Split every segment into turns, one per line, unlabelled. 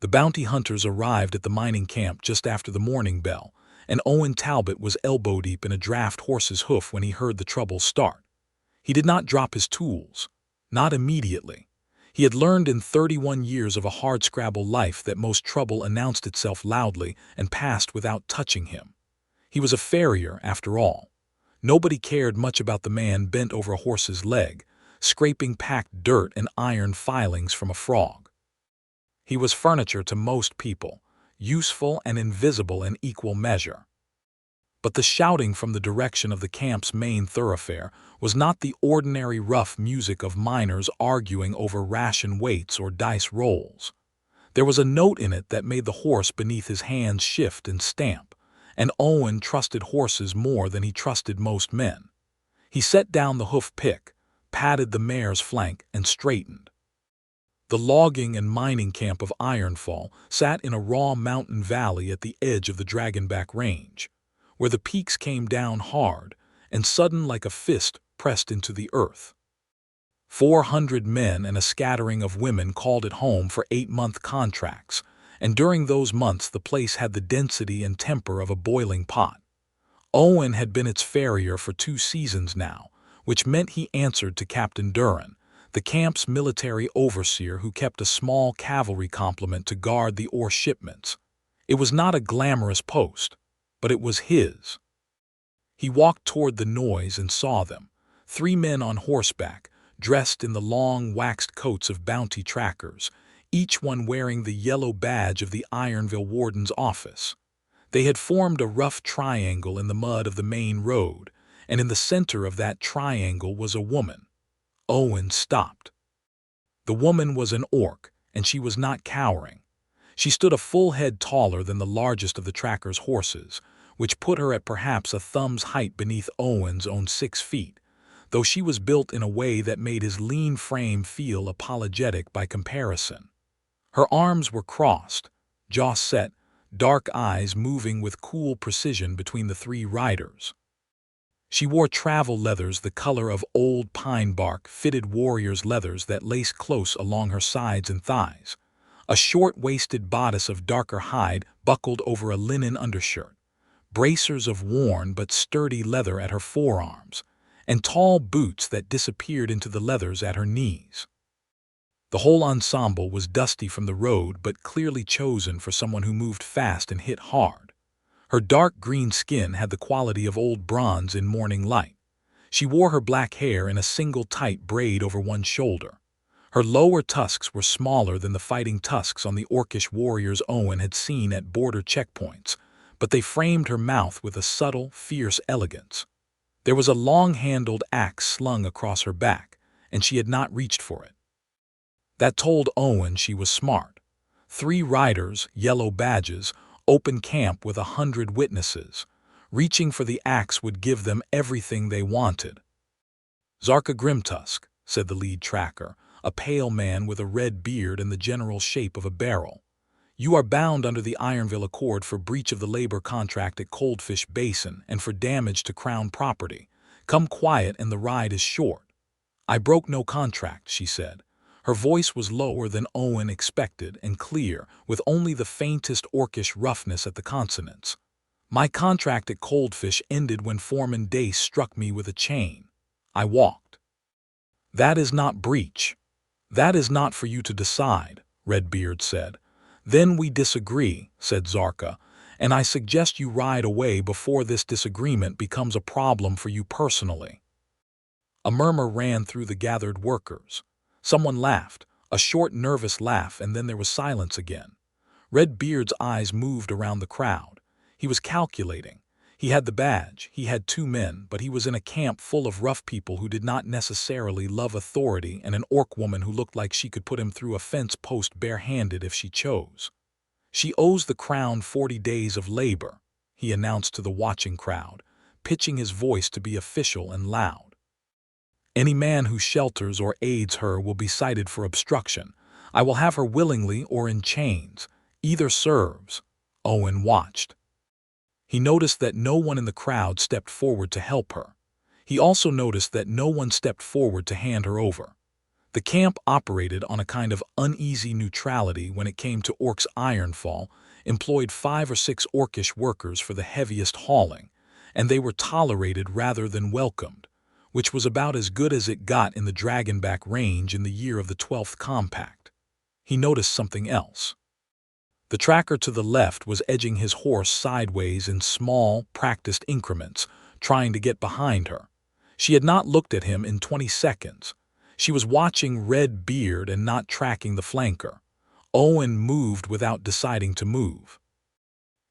The bounty hunters arrived at the mining camp just after the morning bell, and Owen Talbot was elbow-deep in a draft horse's hoof when he heard the trouble start. He did not drop his tools. Not immediately. He had learned in 31 years of a hardscrabble life that most trouble announced itself loudly and passed without touching him. He was a farrier, after all. Nobody cared much about the man bent over a horse's leg, scraping packed dirt and iron filings from a frog. He was furniture to most people, useful and invisible in equal measure. But the shouting from the direction of the camp's main thoroughfare was not the ordinary rough music of miners arguing over ration weights or dice rolls. There was a note in it that made the horse beneath his hands shift and stamp, and Owen trusted horses more than he trusted most men. He set down the hoof pick, patted the mare's flank, and straightened. The logging and mining camp of Ironfall sat in a raw mountain valley at the edge of the Dragonback Range, where the peaks came down hard and sudden like a fist pressed into the earth. 400 men and a scattering of women called it home for 8-month contracts, and during those months the place had the density and temper of a boiling pot. Owen had been its farrier for 2 seasons now, which meant he answered to Captain Duran, the camp's military overseer who kept a small cavalry complement to guard the ore shipments. It was not a glamorous post, but it was his. He walked toward the noise and saw them, 3 men on horseback, dressed in the long waxed coats of bounty trackers, each one wearing the yellow badge of the Ironville Warden's office. They had formed a rough triangle in the mud of the main road, and in the center of that triangle was a woman. Owen stopped. The woman was an orc, and she was not cowering. She stood a full head taller than the largest of the tracker's horses, which put her at perhaps a thumb's height beneath Owen's own 6 feet, though she was built in a way that made his lean frame feel apologetic by comparison. Her arms were crossed, jaw set, dark eyes moving with cool precision between the 3 riders. She wore travel leathers the color of old pine bark, fitted warrior's leathers that laced close along her sides and thighs, a short-waisted bodice of darker hide buckled over a linen undershirt, bracers of worn but sturdy leather at her forearms, and tall boots that disappeared into the leathers at her knees. The whole ensemble was dusty from the road but clearly chosen for someone who moved fast and hit hard. Her dark green skin had the quality of old bronze in morning light. She wore her black hair in a single tight braid over one shoulder. Her lower tusks were smaller than the fighting tusks on the orcish warriors Owen had seen at border checkpoints, but they framed her mouth with a subtle, fierce elegance. There was a long-handled axe slung across her back, and she had not reached for it. That told Owen she was smart. 3 riders, yellow badges, open camp with 100 witnesses. Reaching for the axe would give them everything they wanted. "Zarkha Grimtusk," said the lead tracker, a pale man with a red beard and the general shape of a barrel. "You are bound under the Ironville Accord for breach of the labor contract at Coldfish Basin and for damage to Crown property. Come quiet and the ride is short." "I broke no contract," she said. Her voice was lower than Owen expected and clear, with only the faintest orcish roughness at the consonants. "My contract at Coldfish ended when Foreman Dace struck me with a chain. I walked." "That is not breach. That is not for you to decide," Redbeard said. "Then we disagree," said Zarkha, "and I suggest you ride away before this disagreement becomes a problem for you personally." A murmur ran through the gathered workers. Someone laughed, a short, nervous laugh, and then there was silence again. Redbeard's eyes moved around the crowd. He was calculating. He had the badge, he had 2 men, but he was in a camp full of rough people who did not necessarily love authority and an orc woman who looked like she could put him through a fence post barehanded if she chose. "She owes the Crown 40 days of labor," he announced to the watching crowd, pitching his voice to be official and loud. "Any man who shelters or aids her will be cited for obstruction. I will have her willingly or in chains. Either serves." Owen watched. He noticed that no one in the crowd stepped forward to help her. He also noticed that no one stepped forward to hand her over. The camp operated on a kind of uneasy neutrality when it came to Orc's ironfall, employed 5 or 6 Orcish workers for the heaviest hauling, and they were tolerated rather than welcomed, which was about as good as it got in the Dragonback Range in the year of the 12th Compact. He noticed something else. The tracker to the left was edging his horse sideways in small, practiced increments, trying to get behind her. She had not looked at him in 20 seconds. She was watching Red Beard and not tracking the flanker. Owen moved without deciding to move.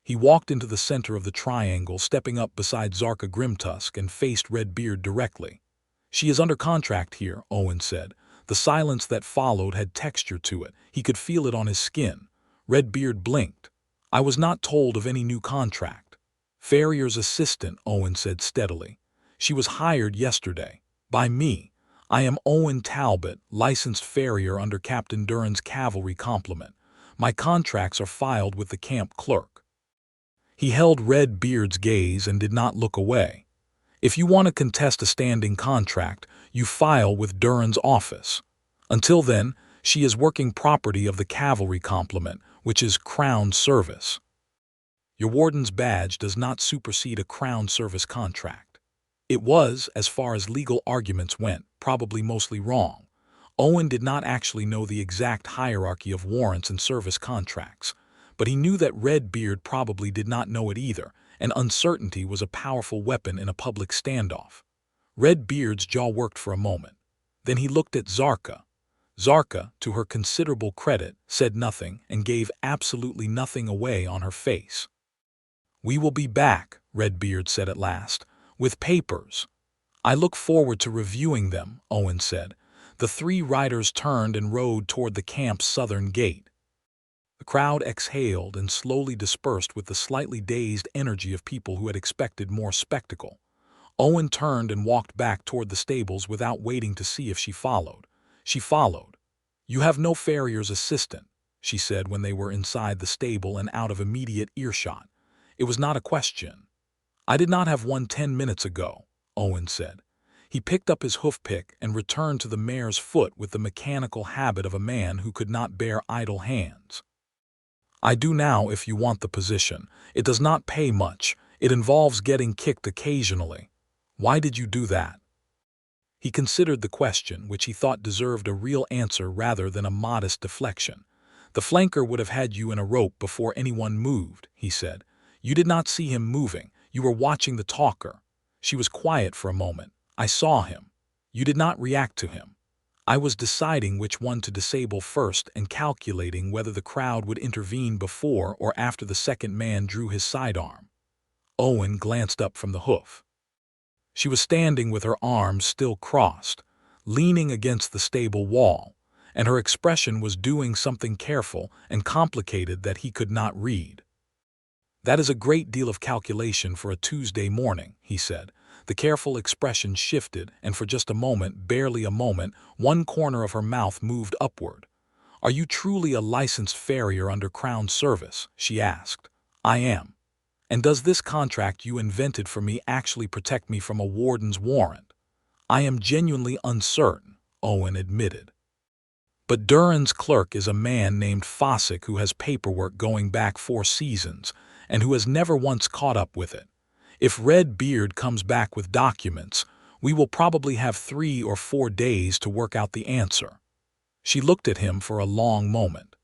He walked into the center of the triangle, stepping up beside Zarkha Grimtusk, and faced Red Beard directly. "She is under contract here," Owen said. The silence that followed had texture to it. He could feel it on his skin. Red Beard blinked. "I was not told of any new contract." "Farrier's assistant," Owen said steadily. "She was hired yesterday. By me. I am Owen Talbot, licensed farrier under Captain Duran's cavalry complement. My contracts are filed with the camp clerk." He held Red Beard's gaze and did not look away. "If you want to contest a standing contract, you file with Duran's office. Until then, she is working property of the cavalry complement, which is Crown service. Your warden's badge does not supersede a Crown service contract." It was, as far as legal arguments went, probably mostly wrong. Owen did not actually know the exact hierarchy of warrants and service contracts, but he knew that Red Beard probably did not know it either, and uncertainty was a powerful weapon in a public standoff. Red Beard's jaw worked for a moment. Then he looked at Zarkha. Zarkha, to her considerable credit, said nothing and gave absolutely nothing away on her face. "We will be back," Red Beard said at last, "with papers." "I look forward to reviewing them," Owen said. The 3 riders turned and rode toward the camp's southern gate. The crowd exhaled and slowly dispersed with the slightly dazed energy of people who had expected more spectacle. Owen turned and walked back toward the stables without waiting to see if she followed. She followed. "You have no farrier's assistant," she said when they were inside the stable and out of immediate earshot. It was not a question. "I did not have one 10 minutes ago," Owen said. He picked up his hoof-pick and returned to the mare's foot with the mechanical habit of a man who could not bear idle hands. "I do now if you want the position. It does not pay much. It involves getting kicked occasionally." "Why did you do that?" He considered the question, which he thought deserved a real answer rather than a modest deflection. "The flanker would have had you in a rope before anyone moved," he said. "You did not see him moving. You were watching the talker. She was quiet for a moment. I saw him. You did not react to him. I was deciding which one to disable first and calculating whether the crowd would intervene before or after the second man drew his sidearm." Owen glanced up from the hoof. She was standing with her arms still crossed, leaning against the stable wall, and her expression was doing something careful and complicated that he could not read. "That is a great deal of calculation for a Tuesday morning," he said. The careful expression shifted, and for just a moment, barely a moment, one corner of her mouth moved upward. "Are you truly a licensed farrier under Crown service?" she asked. "I am." "And does this contract you invented for me actually protect me from a warden's warrant?" "I am genuinely uncertain," Owen admitted. "But Duran's clerk is a man named Fossick who has paperwork going back 4 seasons, and who has never once caught up with it. If Red Beard comes back with documents, we will probably have 3 or 4 days to work out the answer." She looked at him for a long moment.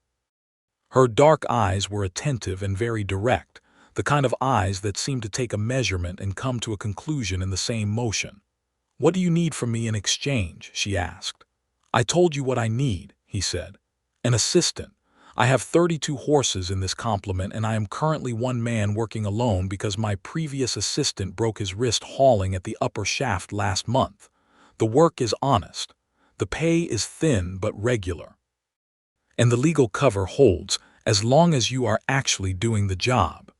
Her dark eyes were attentive and very direct, the kind of eyes that seemed to take a measurement and come to a conclusion in the same motion. "What do you need from me in exchange?" she asked. "I told you what I need," he said. "An assistant. I have 32 horses in this complement, and I am currently one man working alone because my previous assistant broke his wrist hauling at the upper shaft last month. The work is honest. The pay is thin but regular. And the legal cover holds as long as you are actually doing the job."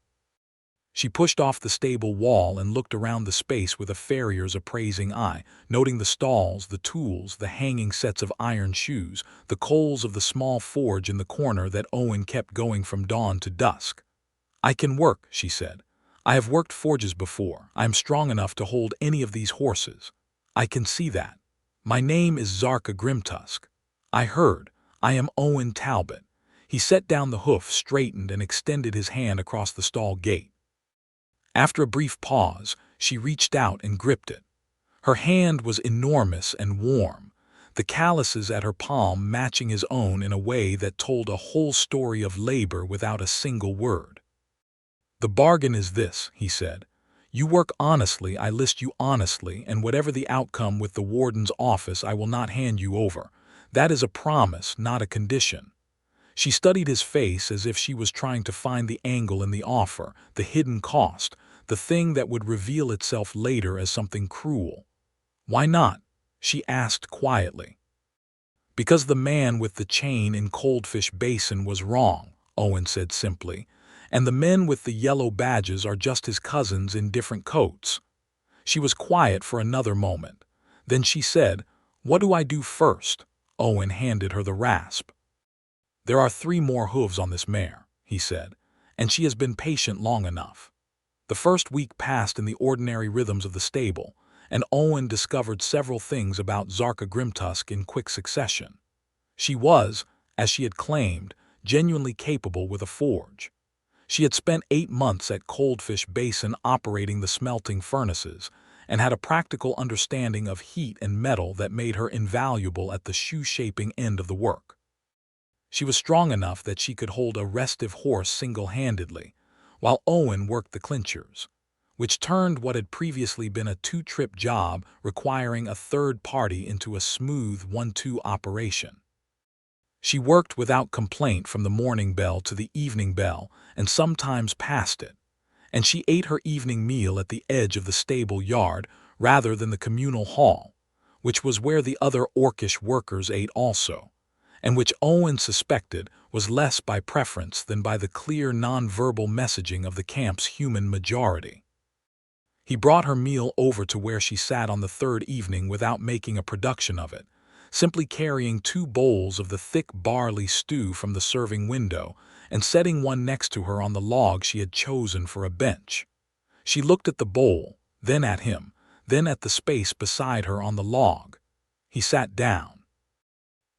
She pushed off the stable wall and looked around the space with a farrier's appraising eye, noting the stalls, the tools, the hanging sets of iron shoes, the coals of the small forge in the corner that Owen kept going from dawn to dusk. "I can work," she said. "I have worked forges before. I am strong enough to hold any of these horses." "I can see that." My name is Zarkha Grimtusk. I heard. I am Owen Talbot. He set down the hoof, straightened, and extended his hand across the stall gate. After a brief pause, she reached out and gripped it. Her hand was enormous and warm, the calluses at her palm matching his own in a way that told a whole story of labor without a single word. "The bargain is this," he said. "You work honestly, I list you honestly, and whatever the outcome with the warden's office, I will not hand you over. That is a promise, not a condition." She studied his face as if she was trying to find the angle in the offer, the hidden cost, the thing that would reveal itself later as something cruel. "Why not?" she asked quietly. "Because the man with the chain in Coldfish Basin was wrong," Owen said simply, "and the men with the yellow badges are just his cousins in different coats." She was quiet for another moment. Then she said, "What do I do first?" Owen handed her the rasp. "There are 3 more hooves on this mare," he said, "and she has been patient long enough." The first week passed in the ordinary rhythms of the stable, and Owen discovered several things about Zarkha Grimtusk in quick succession. She was, as she had claimed, genuinely capable with a forge. She had spent 8 months at Coldfish Basin operating the smelting furnaces, and had a practical understanding of heat and metal that made her invaluable at the shoe-shaping end of the work. She was strong enough that she could hold a restive horse single-handedly, while Owen worked the clinchers, which turned what had previously been a 2-trip job requiring a third party into a smooth 1-2 operation. She worked without complaint from the morning bell to the evening bell, and sometimes past it, and she ate her evening meal at the edge of the stable yard rather than the communal hall, which was where the other Orcish workers ate also, and which Owen suspected was less by preference than by the clear non-verbal messaging of the camp's human majority. He brought her meal over to where she sat on the 3rd evening without making a production of it, simply carrying 2 bowls of the thick barley stew from the serving window and setting one next to her on the log she had chosen for a bench. She looked at the bowl, then at him, then at the space beside her on the log. He sat down.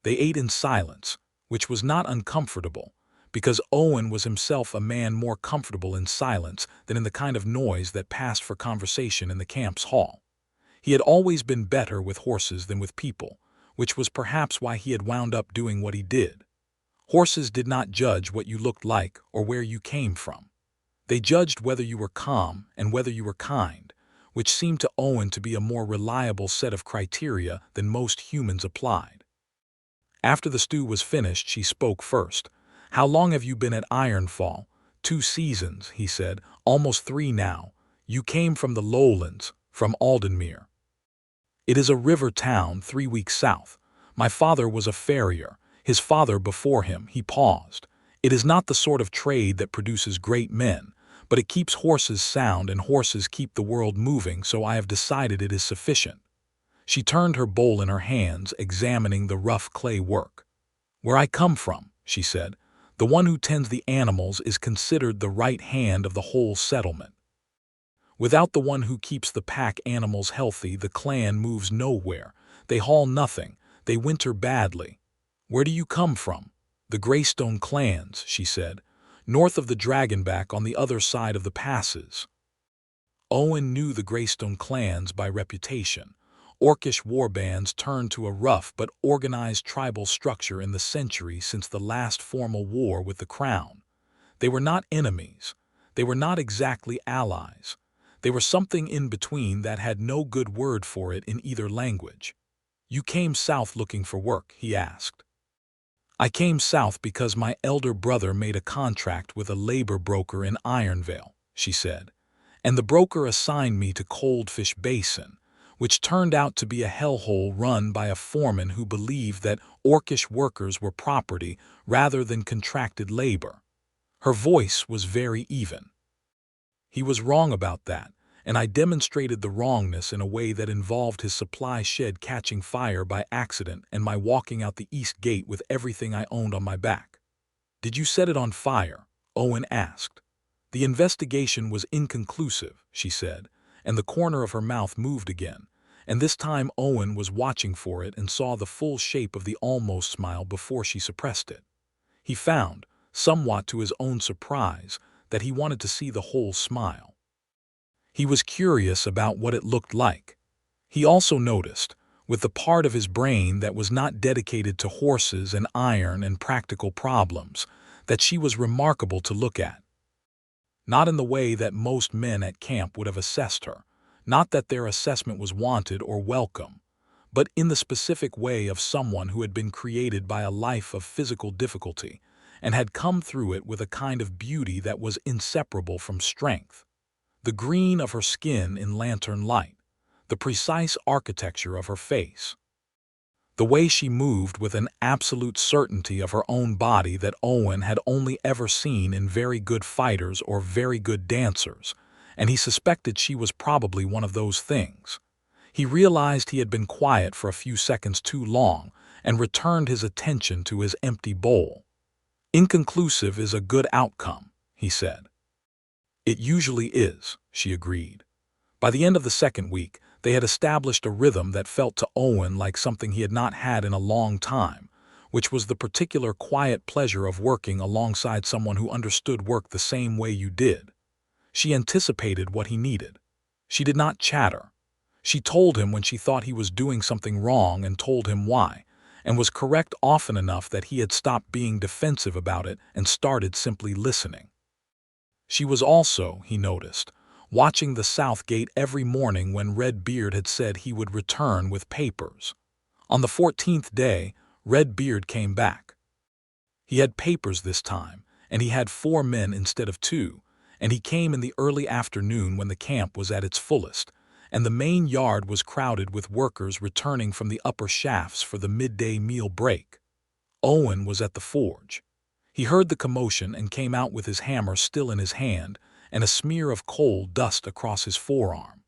They ate in silence, which was not uncomfortable, because Owen was himself a man more comfortable in silence than in the kind of noise that passed for conversation in the camp's hall. He had always been better with horses than with people, which was perhaps why he had wound up doing what he did. Horses did not judge what you looked like or where you came from. They judged whether you were calm and whether you were kind, which seemed to Owen to be a more reliable set of criteria than most humans applied. After the stew was finished, she spoke first. "How long have you been at Ironfall?" "2 seasons," he said, "almost 3 now. You came from the lowlands, from Aldenmere." "It is a river town 3 weeks south. My father was a farrier, his father before him." He paused. "It is not the sort of trade that produces great men, but it keeps horses sound and horses keep the world moving, so I have decided it is sufficient." She turned her bowl in her hands, examining the rough clay work. "Where I come from," she said, "the one who tends the animals is considered the right hand of the whole settlement. Without the one who keeps the pack animals healthy, the clan moves nowhere. They haul nothing. They winter badly." "Where do you come from?" "The Greystone clans," she said, "north of the Dragonback on the other side of the passes." Owen knew the Greystone clans by reputation. Orcish warbands turned to a rough but organized tribal structure in the century since the last formal war with the crown. They were not enemies. They were not exactly allies. They were something in between that had no good word for it in either language. "You came south looking for work?" he asked. "I came south because my elder brother made a contract with a labor broker in Ironvale," she said, "and the broker assigned me to Coldfish Basin, which turned out to be a hellhole run by a foreman who believed that Orcish workers were property rather than contracted labor." Her voice was very even. "He was wrong about that, and I demonstrated the wrongness in a way that involved his supply shed catching fire by accident and my walking out the east gate with everything I owned on my back." "Did you set it on fire?" Owen asked. "The investigation was inconclusive," she said, and the corner of her mouth moved again, and this time Owen was watching for it and saw the full shape of the almost smile before she suppressed it. He found, somewhat to his own surprise, that he wanted to see the whole smile. He was curious about what it looked like. He also noticed, with the part of his brain that was not dedicated to horses and iron and practical problems, that she was remarkable to look at. Not in the way that most men at camp would have assessed her, not that their assessment was wanted or welcome, but in the specific way of someone who had been created by a life of physical difficulty and had come through it with a kind of beauty that was inseparable from strength. The green of her skin in lantern light, the precise architecture of her face, the way she moved with an absolute certainty of her own body that Owen had only ever seen in very good fighters or very good dancers, and he suspected she was probably one of those things. He realized he had been quiet for a few seconds too long and returned his attention to his empty bowl. "Inconclusive is a good outcome," he said. "It usually is," she agreed. By the end of the second week, they had established a rhythm that felt to Owen like something he had not had in a long time, which was the particular quiet pleasure of working alongside someone who understood work the same way you did. She anticipated what he needed. She did not chatter. She told him when she thought he was doing something wrong and told him why, and was correct often enough that he had stopped being defensive about it and started simply listening. She was also, he noticed, watching the south gate every morning when Redbeard had said he would return with papers. On the 14th day, Redbeard came back. He had papers this time, and he had 4 men instead of 2, and he came in the early afternoon when the camp was at its fullest, and the main yard was crowded with workers returning from the upper shafts for the midday meal break. Owen was at the forge. He heard the commotion and came out with his hammer still in his hand and a smear of coal dust across his forearm.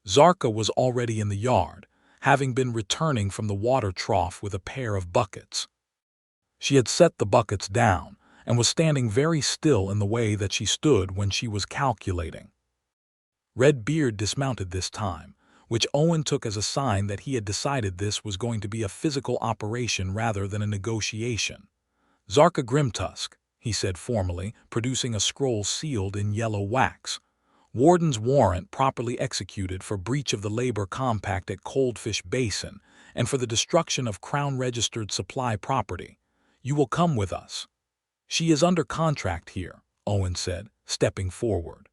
Zarkha was already in the yard, having been returning from the water trough with a pair of buckets. She had set the buckets down and was standing very still in the way that she stood when she was calculating. Redbeard dismounted this time, which Owen took as a sign that he had decided this was going to be a physical operation rather than a negotiation. "Zarkha Grimtusk," he said formally, producing a scroll sealed in yellow wax. "Warden's warrant properly executed for breach of the labor compact at Coldfish Basin and for the destruction of Crown-registered supply property. You will come with us." "She is under contract here," Owen said, stepping forward.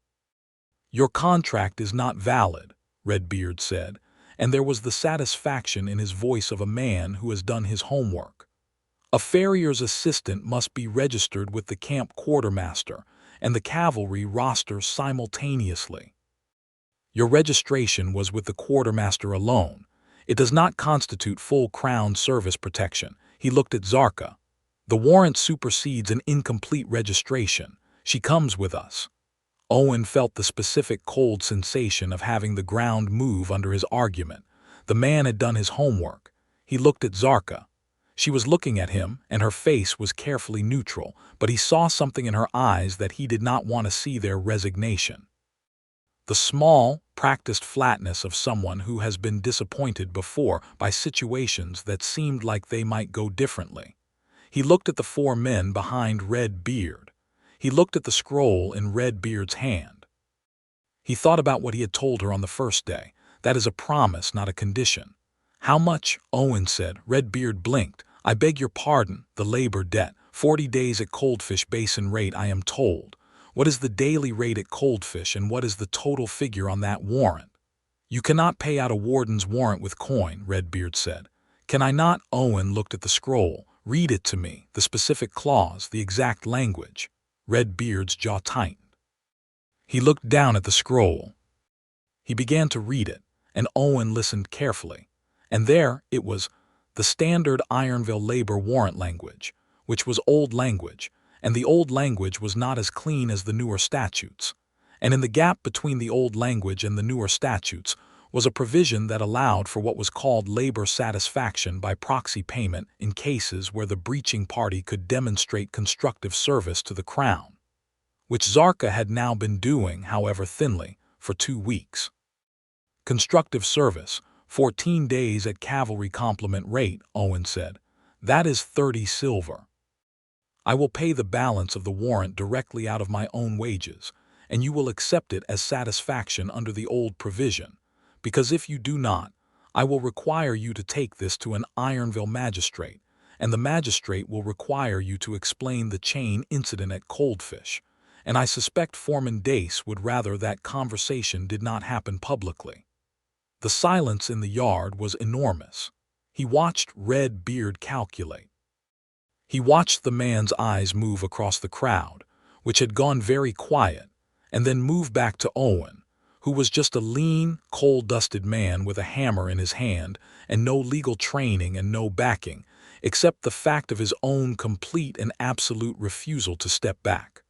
"Your contract is not valid," Redbeard said, and there was the satisfaction in his voice of a man who has done his homework. "A farrier's assistant must be registered with the camp quartermaster and the cavalry roster simultaneously. Your registration was with the quartermaster alone. It does not constitute full Crown service protection." He looked at Zarkha. "The warrant supersedes an incomplete registration. She comes with us." Owen felt the specific cold sensation of having the ground move under his argument. The man had done his homework. He looked at Zarkha. She was looking at him, and her face was carefully neutral, but he saw something in her eyes that he did not want to see there: resignation. The small, practiced flatness of someone who has been disappointed before by situations that seemed like they might go differently. He looked at the 4 men behind Redbeard. He looked at the scroll in Redbeard's hand. He thought about what he had told her on the first day. That is a promise, not a condition. "How much?" Owen said. Redbeard blinked. "I beg your pardon, the labor debt. 40 days at Coldfish Basin rate, I am told. What is the daily rate at Coldfish, and what is the total figure on that warrant?" "You cannot pay out a warden's warrant with coin," Redbeard said. "Can I not?" Owen looked at the scroll. "Read it to me, the specific clause, the exact language." Redbeard's jaw tightened. He looked down at the scroll. He began to read it, and Owen listened carefully. And there it was, the standard Ironville labor warrant language, which was old language, and the old language was not as clean as the newer statutes. And in the gap between the old language and the newer statutes was a provision that allowed for what was called labor satisfaction by proxy payment in cases where the breaching party could demonstrate constructive service to the Crown, which Zarkha had now been doing, however thinly, for 2 weeks. Constructive service, 14 days at cavalry complement rate, Owen said. That is 30 silver. I will pay the balance of the warrant directly out of my own wages, and you will accept it as satisfaction under the old provision, because if you do not, I will require you to take this to an Ironville magistrate, and the magistrate will require you to explain the chain incident at Coldfish, and I suspect Foreman Dace would rather that conversation did not happen publicly. The silence in the yard was enormous. He watched Red Beard calculate. He watched the man's eyes move across the crowd, which had gone very quiet, and then move back to Owen, who was just a lean, coal-dusted man with a hammer in his hand and no legal training and no backing, except the fact of his own complete and absolute refusal to step back.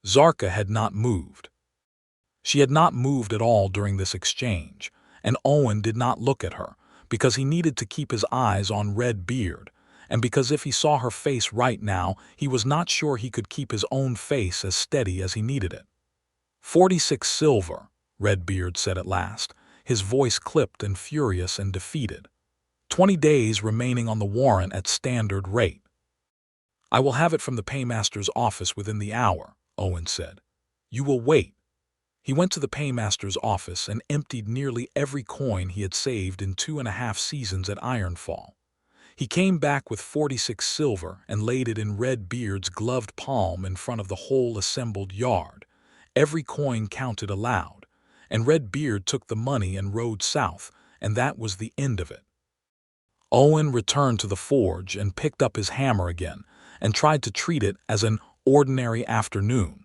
Zarkha had not moved. She had not moved at all during this exchange, and Owen did not look at her, because he needed to keep his eyes on Red Beard, and because if he saw her face right now, he was not sure he could keep his own face as steady as he needed it. 46 silver, Redbeard said at last, his voice clipped and furious and defeated. 20 days remaining on the warrant at standard rate. I will have it from the paymaster's office within the hour, Owen said. You will wait. He went to the paymaster's office and emptied nearly every coin he had saved in 2.5 seasons at Ironfall. He came back with 46 silver and laid it in Redbeard's gloved palm in front of the whole assembled yard. Every coin counted aloud, and Redbeard took the money and rode south, and that was the end of it. Owen returned to the forge and picked up his hammer again and tried to treat it as an ordinary afternoon.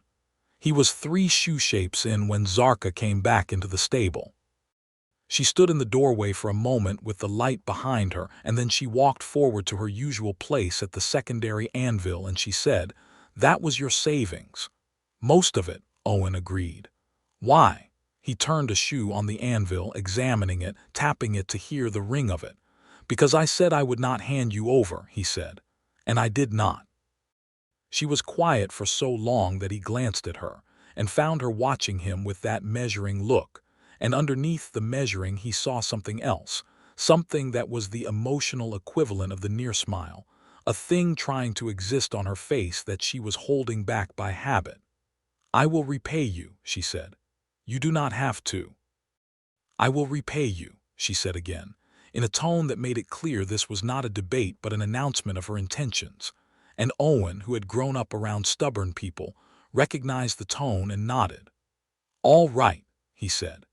He was 3 shoe shapes in when Zarkha came back into the stable. She stood in the doorway for a moment with the light behind her, and then she walked forward to her usual place at the secondary anvil and she said, "That was your savings." "Most of it," Owen agreed. "Why?" He turned a shoe on the anvil, examining it, tapping it to hear the ring of it. "Because I said I would not hand you over," he said. "And I did not." She was quiet for so long that he glanced at her, and found her watching him with that measuring look, and underneath the measuring he saw something else, something that was the emotional equivalent of the near smile, a thing trying to exist on her face that she was holding back by habit. "I will repay you," she said. "You do not have to." "I will repay you," she said again, in a tone that made it clear this was not a debate but an announcement of her intentions. And Owen, who had grown up around stubborn people, recognized the tone and nodded. "All right," he said.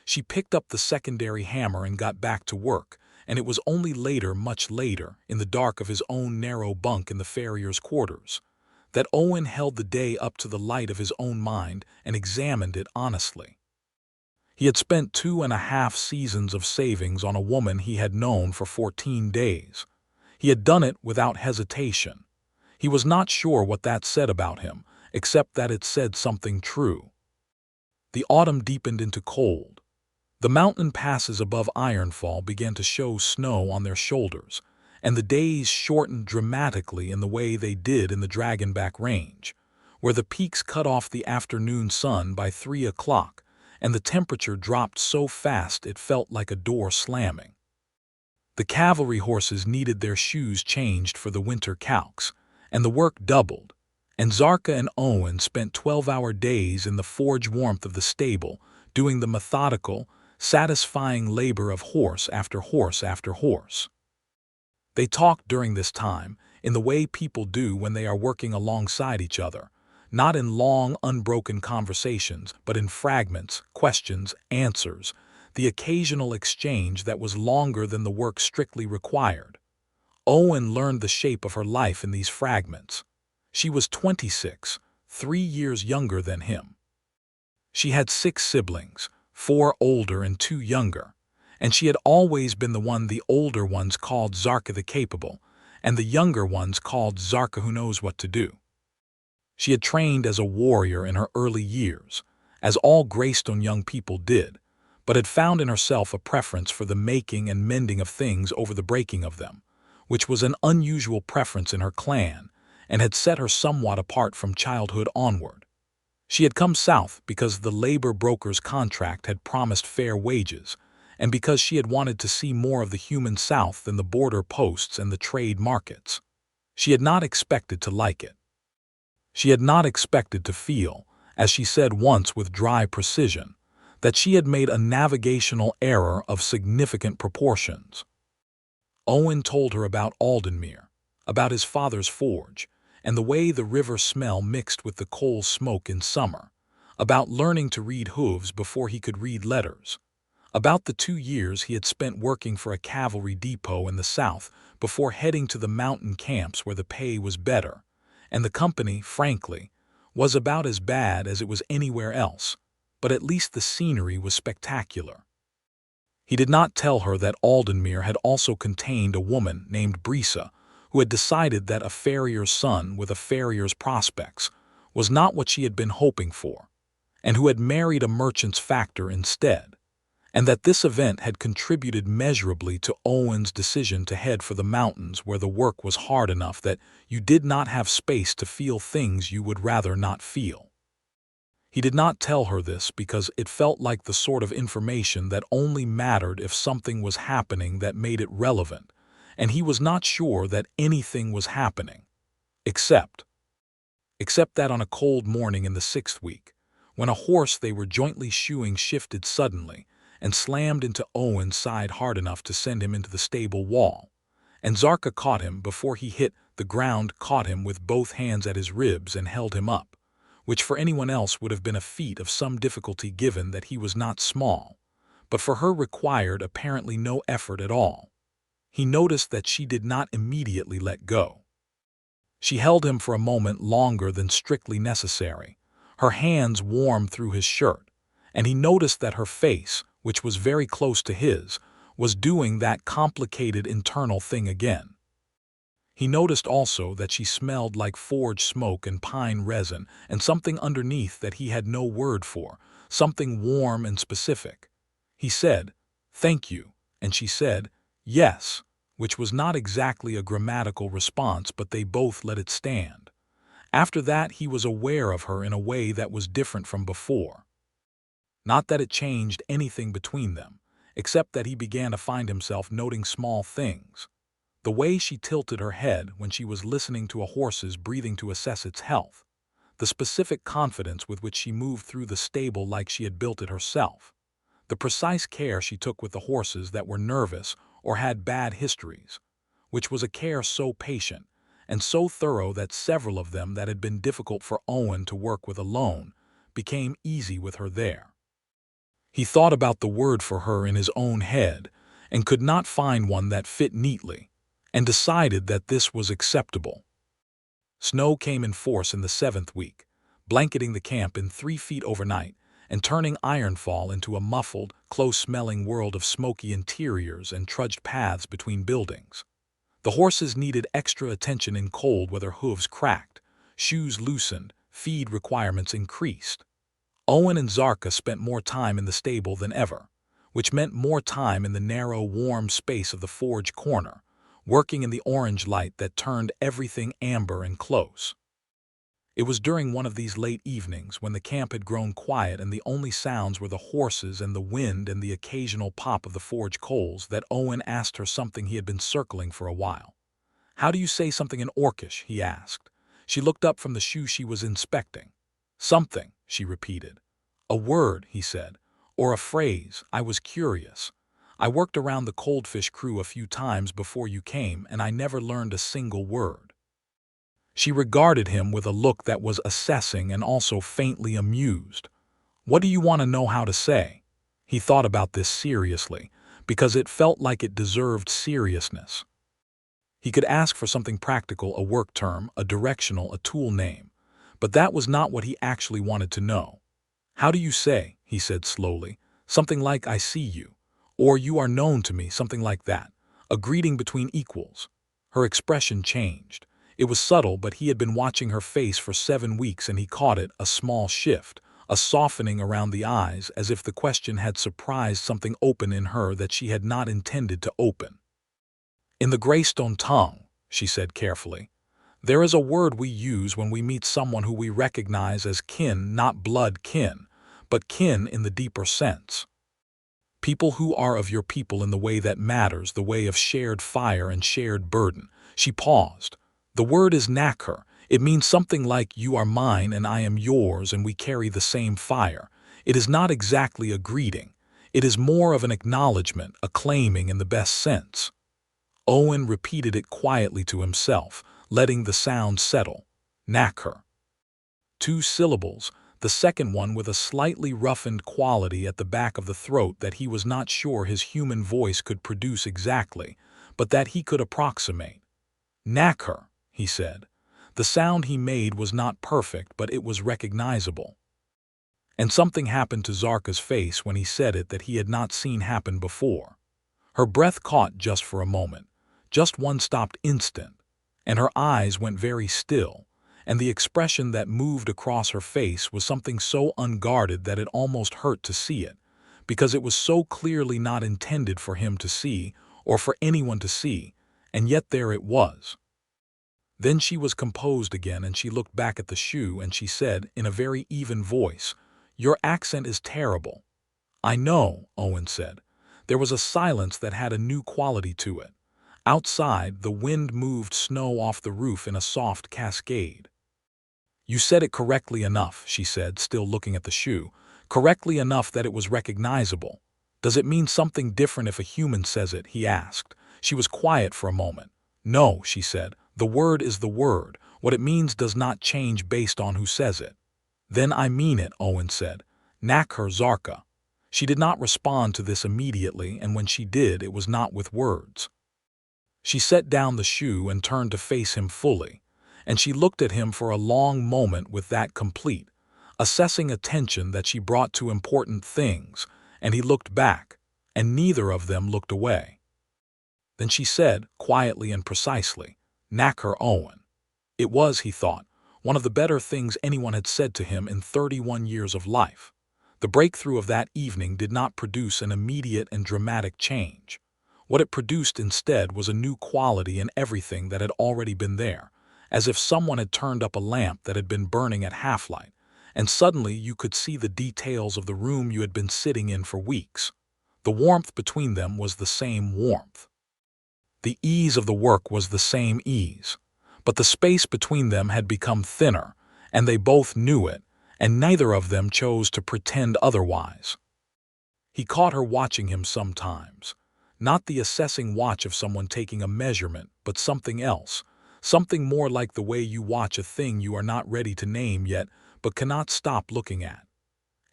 She picked up the secondary hammer and got back to work, and it was only later, much later, in the dark of his own narrow bunk in the farrier's quarters, that Owen held the day up to the light of his own mind and examined it honestly. He had spent 2.5 seasons of savings on a woman he had known for 14 days. He had done it without hesitation. He was not sure what that said about him, except that it said something true. The autumn deepened into cold. The mountain passes above Ironfall began to show snow on their shoulders, and the days shortened dramatically in the way they did in the Dragonback Range, where the peaks cut off the afternoon sun by 3 o'clock, and the temperature dropped so fast it felt like a door slamming. The cavalry horses needed their shoes changed for the winter calques, and the work doubled, and Zarkha and Owen spent 12-hour days in the forge warmth of the stable, doing the methodical, satisfying labor of horse after horse after horse. They talked during this time in the way people do when they are working alongside each other, not in long, unbroken conversations, but in fragments, questions, answers, the occasional exchange that was longer than the work strictly required. Owen learned the shape of her life in these fragments. She was 26, 3 years younger than him. She had 6 siblings, 4 older and 2 younger, and she had always been the one the older ones called Zarkha the Capable, and the younger ones called Zarkha who knows what to do. She had trained as a warrior in her early years, as all Greystone young people did, but had found in herself a preference for the making and mending of things over the breaking of them, which was an unusual preference in her clan, and had set her somewhat apart from childhood onward. She had come south because the labor broker's contract had promised fair wages, and because she had wanted to see more of the human South than the border posts and the trade markets. She had not expected to like it. She had not expected to feel, as she said once with dry precision, that she had made a navigational error of significant proportions. Owen told her about Aldenmere, about his father's forge, and the way the river smell mixed with the coal smoke in summer, about learning to read hooves before he could read letters, about the 2 years he had spent working for a cavalry depot in the South before heading to the mountain camps where the pay was better, and the company, frankly, was about as bad as it was anywhere else, but at least the scenery was spectacular. He did not tell her that Aldenmere had also contained a woman named Brisa, who had decided that a farrier's son with a farrier's prospects was not what she had been hoping for, and who had married a merchant's factor instead, and that this event had contributed measurably to Owen's decision to head for the mountains where the work was hard enough that you did not have space to feel things you would rather not feel. He did not tell her this because it felt like the sort of information that only mattered if something was happening that made it relevant, and he was not sure that anything was happening, except that on a cold morning in the 6th week, when a horse they were jointly shoeing shifted suddenly and slammed into Owen's side hard enough to send him into the stable wall, and Zarkha caught him before he hit the ground, caught him with both hands at his ribs and held him up, which for anyone else would have been a feat of some difficulty given that he was not small, but for her required apparently no effort at all. He noticed that she did not immediately let go. She held him for a moment longer than strictly necessary, her hands warm through his shirt, and he noticed that her face, which was very close to his, was doing that complicated internal thing again. He noticed also that she smelled like forge smoke and pine resin and something underneath that he had no word for, something warm and specific. He said, "Thank you," and she said, "Yes," which was not exactly a grammatical response, but they both let it stand. After that he was aware of her in a way that was different from before. Not that it changed anything between them, except that he began to find himself noting small things. The way she tilted her head when she was listening to a horse's breathing to assess its health, the specific confidence with which she moved through the stable like she had built it herself, the precise care she took with the horses that were nervous or had bad histories, which was a care so patient and so thorough that several of them that had been difficult for Owen to work with alone became easy with her there. He thought about the word for her in his own head and could not find one that fit neatly, and decided that this was acceptable. Snow came in force in the 7th week, blanketing the camp in 3 feet overnight and turning Ironfall into a muffled, close-smelling world of smoky interiors and trudged paths between buildings. The horses needed extra attention in cold where their hooves cracked, shoes loosened, feed requirements increased. Owen and Zarkha spent more time in the stable than ever, which meant more time in the narrow, warm space of the forge corner, working in the orange light that turned everything amber and close. It was during one of these late evenings when the camp had grown quiet and the only sounds were the horses and the wind and the occasional pop of the forge coals that Owen asked her something he had been circling for a while. "How do you say something in Orcish?" he asked. She looked up from the shoe she was inspecting. "Something," she repeated. "A word," he said, "or a phrase. I was curious. I worked around the Coldfish crew a few times before you came, and I never learned a single word." She regarded him with a look that was assessing and also faintly amused. "What do you want to know how to say?" He thought about this seriously, because it felt like it deserved seriousness. He could ask for something practical, a work term, a directional, a tool name, but that was not what he actually wanted to know. "How do you say," he said slowly, "something like 'I see you,' or 'you are known to me,' something like that, a greeting between equals?" Her expression changed. It was subtle, but he had been watching her face for 7 weeks and he caught it, a small shift, a softening around the eyes, as if the question had surprised something open in her that she had not intended to open. "In the Greystone tongue," she said carefully, "there is a word we use when we meet someone who we recognize as kin, not blood kin, but kin in the deeper sense." People who are of your people in the way that matters, the way of shared fire and shared burden. She paused. The word is nakher. It means something like you are mine and I am yours and we carry the same fire. It is not exactly a greeting. It is more of an acknowledgement, a claiming in the best sense. Owen repeated it quietly to himself, letting the sound settle. Nakher. 2 syllables, the second one with a slightly roughened quality at the back of the throat that he was not sure his human voice could produce exactly, but that he could approximate. Nakher, he said. The sound he made was not perfect, but it was recognizable. And something happened to Zarkha's face when he said it that he had not seen happen before. Her breath caught just for a moment, just one stopped instant, and her eyes went very still, and the expression that moved across her face was something so unguarded that it almost hurt to see it, because it was so clearly not intended for him to see or for anyone to see, and yet there it was. Then she was composed again and she looked back at the shoe and she said in a very even voice, "Your accent is terrible." "I know," Owen said. There was a silence that had a new quality to it. Outside, the wind moved snow off the roof in a soft cascade. "You said it correctly enough," she said, still looking at the shoe. "Correctly enough that it was recognizable." "Does it mean something different if a human says it?" he asked. She was quiet for a moment. "No," she said. "The word is the word. What it means does not change based on who says it." "Then I mean it," Owen said. "Nakher Zarkha." She did not respond to this immediately, and when she did, it was not with words. She set down the shoe and turned to face him fully, and she looked at him for a long moment with that complete, assessing attention that she brought to important things, and he looked back, and neither of them looked away. Then she said, quietly and precisely, "Nakher Owen." It was, he thought, one of the better things anyone had said to him in 31 years of life. The breakthrough of that evening did not produce an immediate and dramatic change. What it produced instead was a new quality in everything that had already been there, as if someone had turned up a lamp that had been burning at half-light, and suddenly you could see the details of the room you had been sitting in for weeks. The warmth between them was the same warmth. The ease of the work was the same ease, but the space between them had become thinner, and they both knew it, and neither of them chose to pretend otherwise. He caught her watching him sometimes, not the assessing watch of someone taking a measurement, but something else, something more like the way you watch a thing you are not ready to name yet, but cannot stop looking at.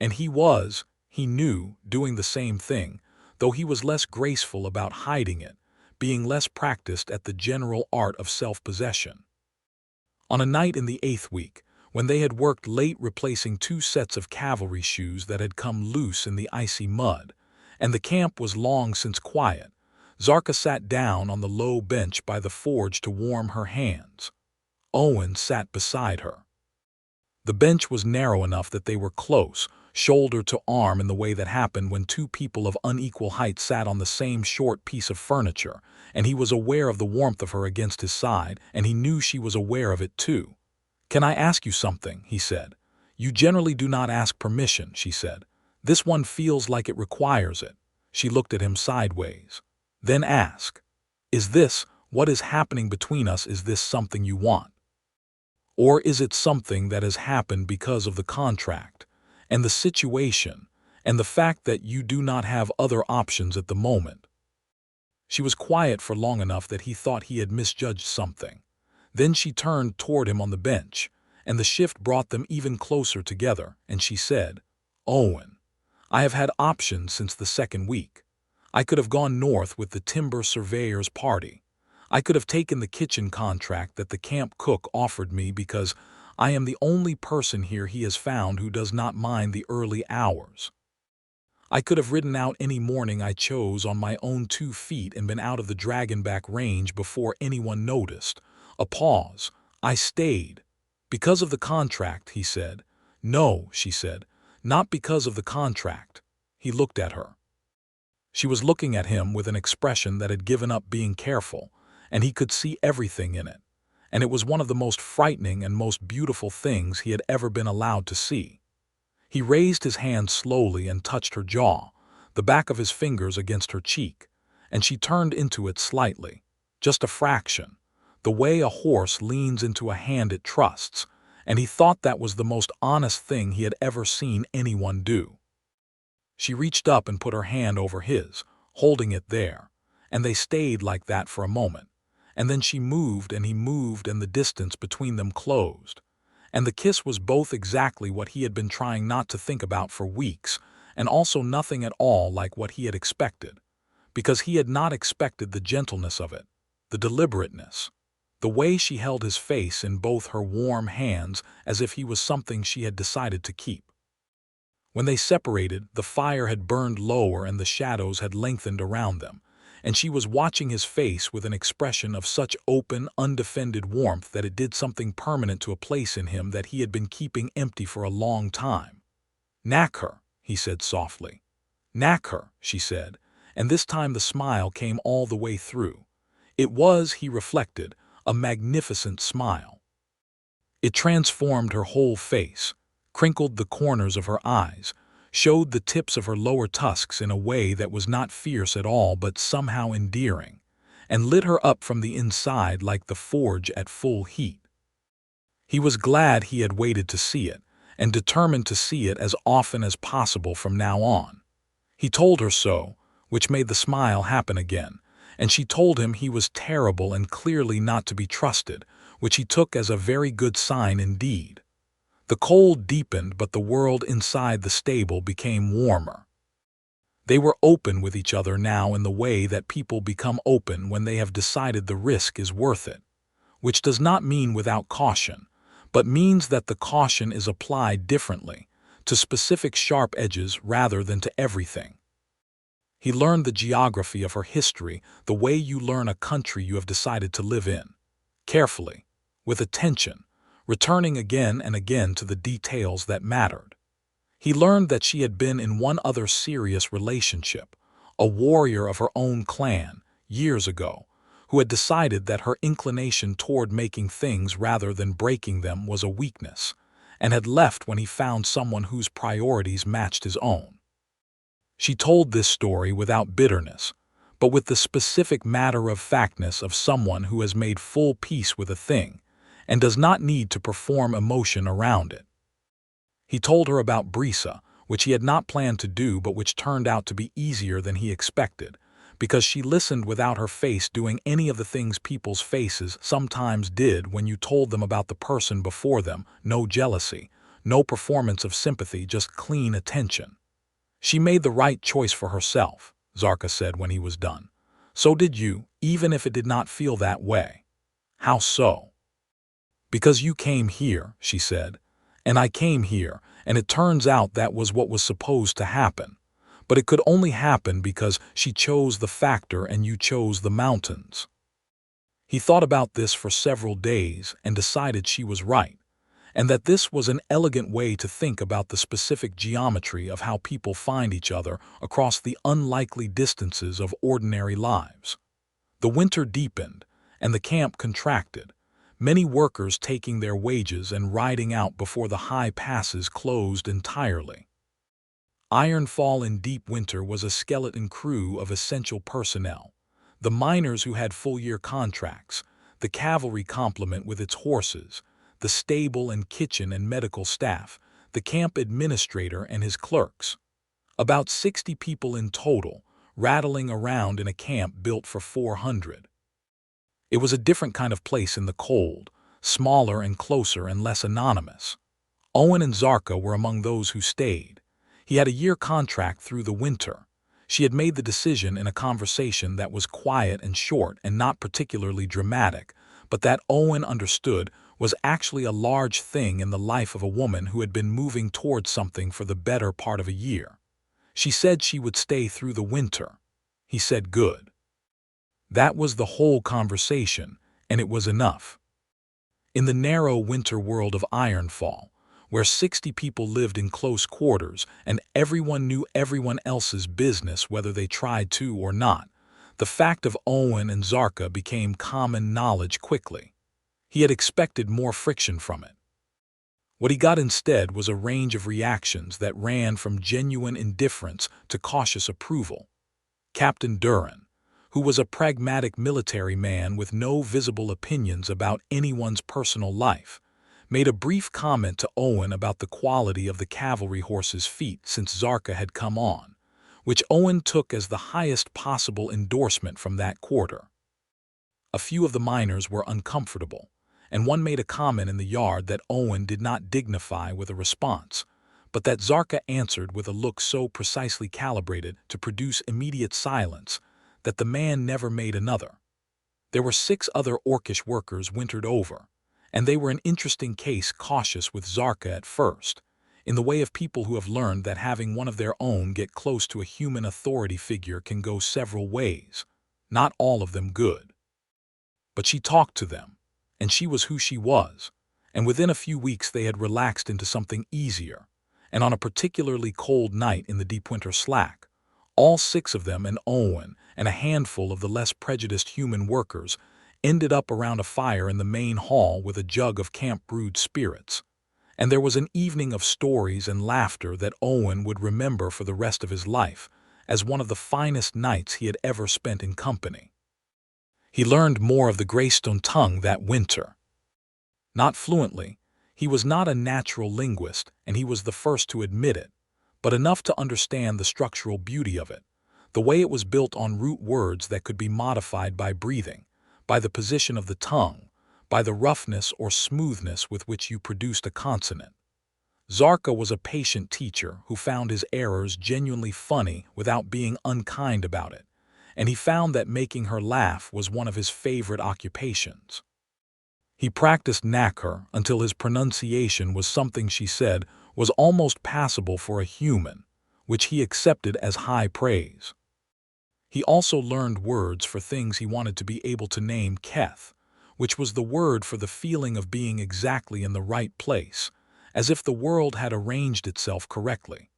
And he was, he knew, doing the same thing, though he was less graceful about hiding it, being less practiced at the general art of self-possession. On a night in the 8th week, when they had worked late replacing 2 sets of cavalry shoes that had come loose in the icy mud, and the camp was long since quiet, Zarkha sat down on the low bench by the forge to warm her hands. Owen sat beside her. The bench was narrow enough that they were close, shoulder to arm in the way that happened when 2 people of unequal height sat on the same short piece of furniture, and he was aware of the warmth of her against his side, and he knew she was aware of it too. "Can I ask you something?" he said. "You generally do not ask permission," she said. "This one feels like it requires it." She looked at him sideways. "Then ask. Is this, what is happening between us, is this something you want? Or is it something that has happened because of the contract, and the situation, and the fact that you do not have other options at the moment?" She was quiet for long enough that he thought he had misjudged something. Then she turned toward him on the bench, and the shift brought them even closer together, and she said, "Owen, I have had options since the 2nd week. I could have gone north with the timber surveyor's party. I could have taken the kitchen contract that the camp cook offered me because I am the only person here he has found who does not mind the early hours. I could have ridden out any morning I chose on my own 2 feet and been out of the Dragonback range before anyone noticed." A pause. "I stayed. Because of the contract," he said. "No," she said, "not because of the contract." He looked at her. She was looking at him with an expression that had given up being careful, and he could see everything in it, and it was one of the most frightening and most beautiful things he had ever been allowed to see. He raised his hand slowly and touched her jaw, the back of his fingers against her cheek, and she turned into it slightly, just a fraction, the way a horse leans into a hand it trusts, and he thought that was the most honest thing he had ever seen anyone do. She reached up and put her hand over his, holding it there, and they stayed like that for a moment, and then she moved and he moved and the distance between them closed, and the kiss was both exactly what he had been trying not to think about for weeks, and also nothing at all like what he had expected, because he had not expected the gentleness of it, the deliberateness, the way she held his face in both her warm hands as if he was something she had decided to keep. When they separated, the fire had burned lower and the shadows had lengthened around them, and she was watching his face with an expression of such open, undefended warmth that it did something permanent to a place in him that he had been keeping empty for a long time. "Knack her," he said softly. "Knack her," she said, and this time the smile came all the way through. It was, he reflected, a magnificent smile. It transformed her whole face, crinkled the corners of her eyes, showed the tips of her lower tusks in a way that was not fierce at all but somehow endearing, and lit her up from the inside like the forge at full heat. He was glad he had waited to see it, and determined to see it as often as possible from now on. He told her so, which made the smile happen again, and she told him he was terrible and clearly not to be trusted, which he took as a very good sign indeed. The cold deepened, but the world inside the stable became warmer. They were open with each other now in the way that people become open when they have decided the risk is worth it, which does not mean without caution, but means that the caution is applied differently, to specific sharp edges rather than to everything. He learned the geography of her history the way you learn a country you have decided to live in, carefully, with attention, returning again and again to the details that mattered. He learned that she had been in one other serious relationship, a warrior of her own clan, years ago, who had decided that her inclination toward making things rather than breaking them was a weakness, and had left when he found someone whose priorities matched his own. She told this story without bitterness, but with the specific matter-of-factness of someone who has made full peace with a thing, and does not need to perform emotion around it. He told her about Brisa, which he had not planned to do but which turned out to be easier than he expected, because she listened without her face doing any of the things people's faces sometimes did when you told them about the person before them, no jealousy, no performance of sympathy, just clean attention. "She made the right choice for herself," Zarkha said when he was done. "So did you, even if it did not feel that way." "How so?" "Because you came here," she said, "and I came here, and it turns out that was what was supposed to happen. But it could only happen because she chose the factor and you chose the mountains." He thought about this for several days and decided she was right, and that this was an elegant way to think about the specific geometry of how people find each other across the unlikely distances of ordinary lives. The winter deepened, and the camp contracted, many workers taking their wages and riding out before the high passes closed entirely. Ironfall in deep winter was a skeleton crew of essential personnel, the miners who had full-year contracts, the cavalry complement with its horses, the stable and kitchen and medical staff, the camp administrator and his clerks. About 60 people in total, rattling around in a camp built for 400. It was a different kind of place in the cold, smaller and closer and less anonymous. Owen and Zarkha were among those who stayed. He had a year contract through the winter. She had made the decision in a conversation that was quiet and short and not particularly dramatic, but that Owen understood was actually a large thing in the life of a woman who had been moving towards something for the better part of a year. She said she would stay through the winter. He said good. That was the whole conversation, and it was enough. In the narrow winter world of Ironfall, where 60 people lived in close quarters and everyone knew everyone else's business whether they tried to or not, the fact of Owen and Zarkha became common knowledge quickly. He had expected more friction from it. What he got instead was a range of reactions that ran from genuine indifference to cautious approval. Captain Duran, who was a pragmatic military man with no visible opinions about anyone's personal life, made a brief comment to Owen about the quality of the cavalry horse's feet since Zarkha had come on, which Owen took as the highest possible endorsement from that quarter. A few of the miners were uncomfortable, and one made a comment in the yard that Owen did not dignify with a response, but that Zarkha answered with a look so precisely calibrated to produce immediate silence that the man never made another. There were 6 other Orcish workers wintered over, and they were an interesting case, cautious with Zarkha at first, in the way of people who have learned that having one of their own get close to a human authority figure can go several ways, not all of them good. But she talked to them, and she was who she was, and within a few weeks they had relaxed into something easier, and on a particularly cold night in the deep winter slack, all 6 of them and Owen and a handful of the less prejudiced human workers ended up around a fire in the main hall with a jug of camp-brewed spirits, and there was an evening of stories and laughter that Owen would remember for the rest of his life as one of the finest nights he had ever spent in company. He learned more of the Greystone tongue that winter. Not fluently, he was not a natural linguist, and he was the first to admit it, but enough to understand the structural beauty of it, the way it was built on root words that could be modified by breathing, by the position of the tongue, by the roughness or smoothness with which you produced a consonant. Zarkha was a patient teacher who found his errors genuinely funny without being unkind about it, and he found that making her laugh was one of his favorite occupations. He practiced knack-her until his pronunciation was something she said was almost passable for a human, which he accepted as high praise. He also learned words for things he wanted to be able to name: Keth, which was the word for the feeling of being exactly in the right place, as if the world had arranged itself correctly;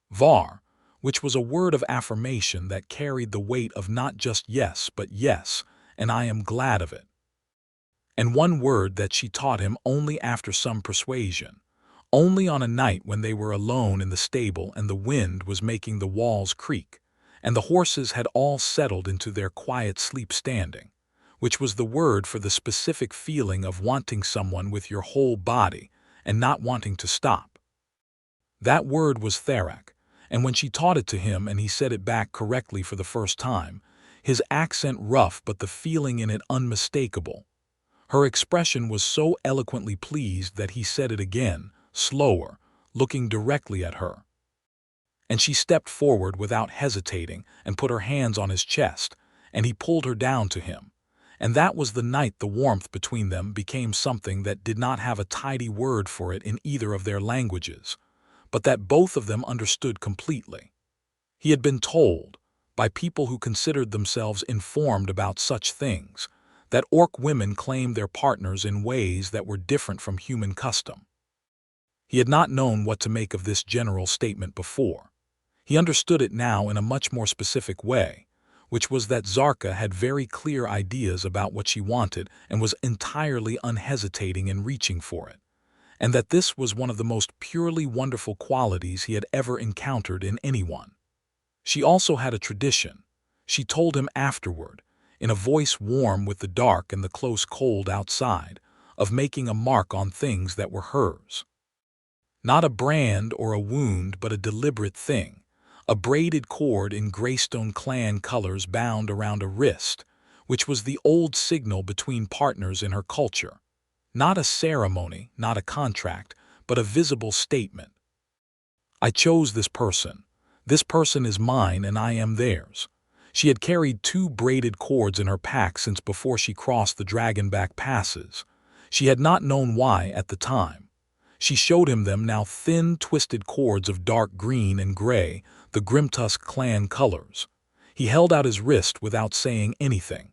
Var, which was a word of affirmation that carried the weight of not just yes but yes, and I am glad of it; and one word that she taught him only after some persuasion, only on a night when they were alone in the stable and the wind was making the walls creak, and the horses had all settled into their quiet sleep standing, which was the word for the specific feeling of wanting someone with your whole body and not wanting to stop. That word was Therak, and when she taught it to him and he said it back correctly for the first time, his accent rough but the feeling in it unmistakable, her expression was so eloquently pleased that he said it again, slower, looking directly at her. And she stepped forward without hesitating and put her hands on his chest, and he pulled her down to him. And that was the night the warmth between them became something that did not have a tidy word for it in either of their languages, but that both of them understood completely. He had been told, by people who considered themselves informed about such things, that Orc women claimed their partners in ways that were different from human custom. He had not known what to make of this general statement before. He understood it now in a much more specific way, which was that Zarkha had very clear ideas about what she wanted and was entirely unhesitating in reaching for it, and that this was one of the most purely wonderful qualities he had ever encountered in anyone. She also had a tradition, she told him afterward, in a voice warm with the dark and the close cold outside, of making a mark on things that were hers. Not a brand or a wound, but a deliberate thing, a braided cord in Greystone clan colors bound around a wrist, which was the old signal between partners in her culture. Not a ceremony, not a contract, but a visible statement. I chose this person is mine and I am theirs. She had carried 2 braided cords in her pack since before she crossed the Dragonback passes. She had not known why at the time. She showed him them now, thin, twisted cords of dark green and gray, the Grimtusk clan colors. He held out his wrist without saying anything.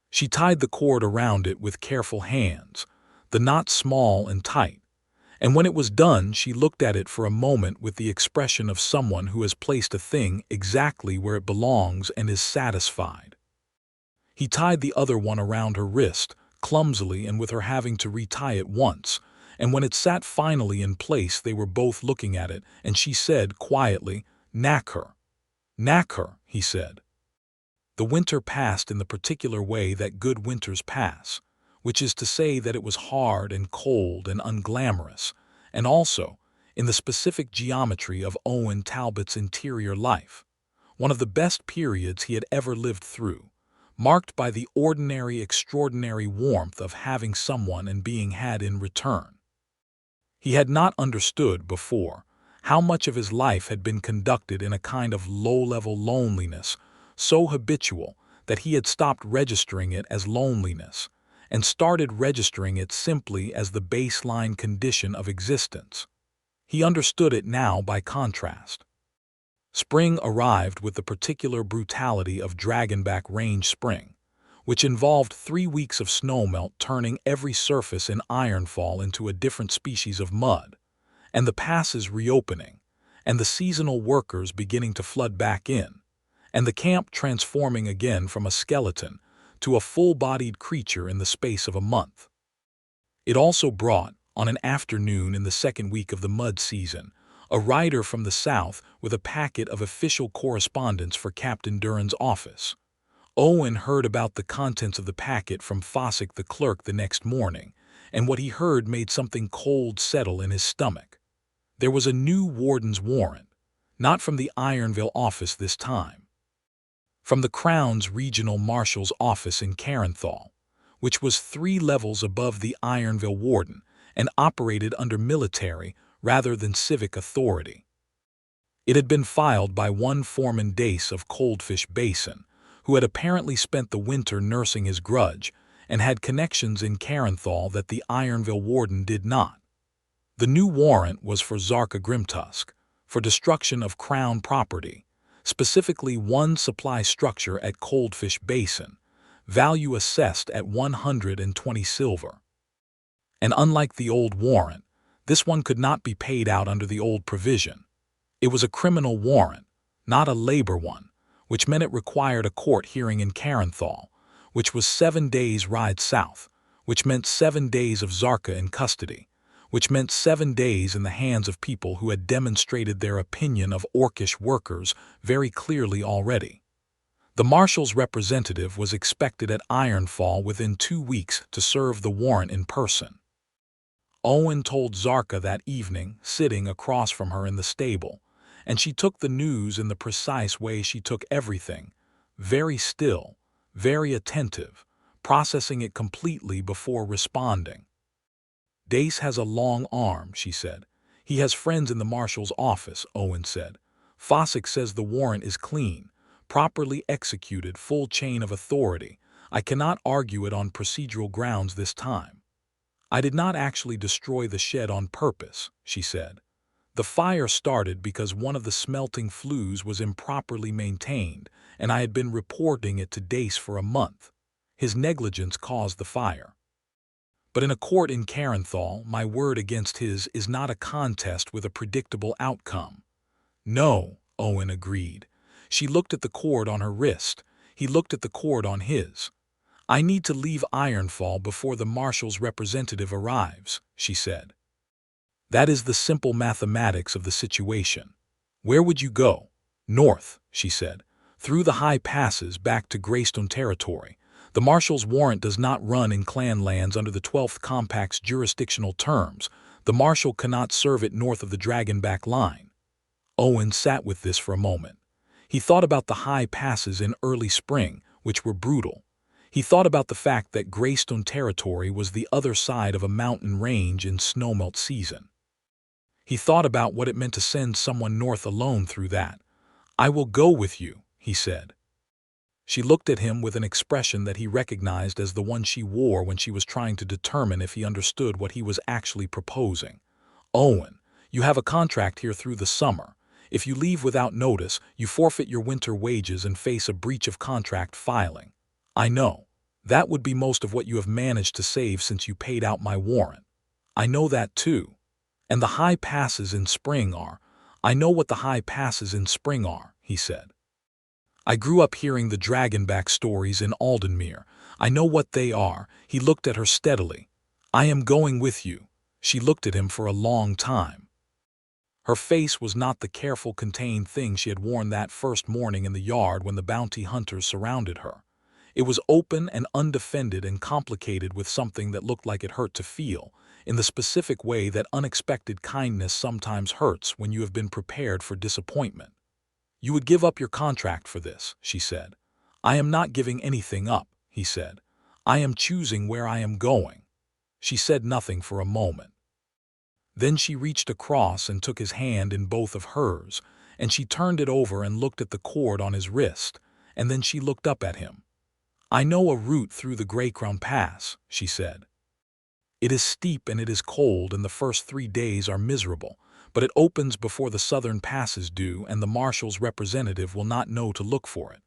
She tied the cord around it with careful hands, the knot small and tight, and when it was done she looked at it for a moment with the expression of someone who has placed a thing exactly where it belongs and is satisfied. He tied the other one around her wrist, clumsily and with her having to retie it once, and when it sat finally in place they were both looking at it, and she said quietly, "Knack her." "Knack her," he said. The winter passed in the particular way that good winters pass, which is to say that it was hard and cold and unglamorous, and also in the specific geometry of Owen Talbot's interior life, one of the best periods he had ever lived through, marked by the ordinary extraordinary warmth of having someone and being had in return. He had not understood before how much of his life had been conducted in a kind of low-level loneliness, so habitual that he had stopped registering it as loneliness and started registering it simply as the baseline condition of existence. He understood it now by contrast. Spring arrived with the particular brutality of Dragonback Range spring, which involved 3 weeks of snowmelt turning every surface in Ironfall into a different species of mud, and the passes reopening, and the seasonal workers beginning to flood back in, and the camp transforming again from a skeleton to a full-bodied creature in the space of a month. It also brought, on an afternoon in the second week of the mud season, a rider from the south with a packet of official correspondence for Captain Duran's office. Owen heard about the contents of the packet from Fossick the clerk the next morning, and what he heard made something cold settle in his stomach. There was a new warden's warrant, not from the Ironville office this time. From the Crown's regional marshal's office in Carenthal, which was 3 levels above the Ironville warden and operated under military rather than civic authority. It had been filed by one Foreman Dace of Coldfish Basin, who had apparently spent the winter nursing his grudge and had connections in Carenthal that the Ironville warden did not. The new warrant was for Zarkha Grimtusk, for destruction of Crown property, specifically one supply structure at Coldfish Basin, value assessed at 120 silver. And unlike the old warrant, this one could not be paid out under the old provision. It was a criminal warrant, not a labor one, which meant it required a court hearing in Carenthal, which was 7 days' ride south, which meant 7 days of Zarkha in custody, which meant 7 days in the hands of people who had demonstrated their opinion of Orcish workers very clearly already. The marshal's representative was expected at Ironfall within 2 weeks to serve the warrant in person. Owen told Zarkha that evening, sitting across from her in the stable, and she took the news in the precise way she took everything, very still, very attentive, processing it completely before responding. "Dace has a long arm," she said. "He has friends in the marshal's office," Owen said. "Fossick says the warrant is clean, properly executed, full chain of authority. I cannot argue it on procedural grounds this time. I did not actually destroy the shed on purpose," she said. "The fire started because one of the smelting flues was improperly maintained, and I had been reporting it to Dace for a month. His negligence caused the fire. But in a court in Carenthal, my word against his is not a contest with a predictable outcome." "No," Owen agreed. She looked at the cord on her wrist. He looked at the cord on his. "I need to leave Ironfall before the marshal's representative arrives," she said. "That is the simple mathematics of the situation. Where would you go?" "North," she said. "Through the high passes back to Greystone territory. The marshal's warrant does not run in clan lands under the 12th Compact's jurisdictional terms. The marshal cannot serve it north of the Dragonback line." Owen sat with this for a moment. He thought about the high passes in early spring, which were brutal. He thought about the fact that Greystone territory was the other side of a mountain range in snowmelt season. He thought about what it meant to send someone north alone through that. "I will go with you," he said. She looked at him with an expression that he recognized as the one she wore when she was trying to determine if he understood what he was actually proposing. "Owen, you have a contract here through the summer. If you leave without notice, you forfeit your winter wages and face a breach of contract filing. I know. That would be most of what you have managed to save since you paid out my warrant. I know that too. And the high passes in spring are. I know what the high passes in spring are," he said. "I grew up hearing the Dragonback stories in Aldenmere. I know what they are." He looked at her steadily. "I am going with you." She looked at him for a long time. Her face was not the careful, contained thing she had worn that first morning in the yard when the bounty hunters surrounded her. It was open and undefended and complicated with something that looked like it hurt to feel, in the specific way that unexpected kindness sometimes hurts when you have been prepared for disappointment. "You would give up your contract for this," she said. "I am not giving anything up," he said. "I am choosing where I am going." She said nothing for a moment. Then she reached across and took his hand in both of hers, and she turned it over and looked at the cord on his wrist, and then she looked up at him. "I know a route through the Grey Crown Pass," she said. "It is steep and it is cold and the first 3 days are miserable, but it opens before the southern passes do and the marshal's representative will not know to look for it.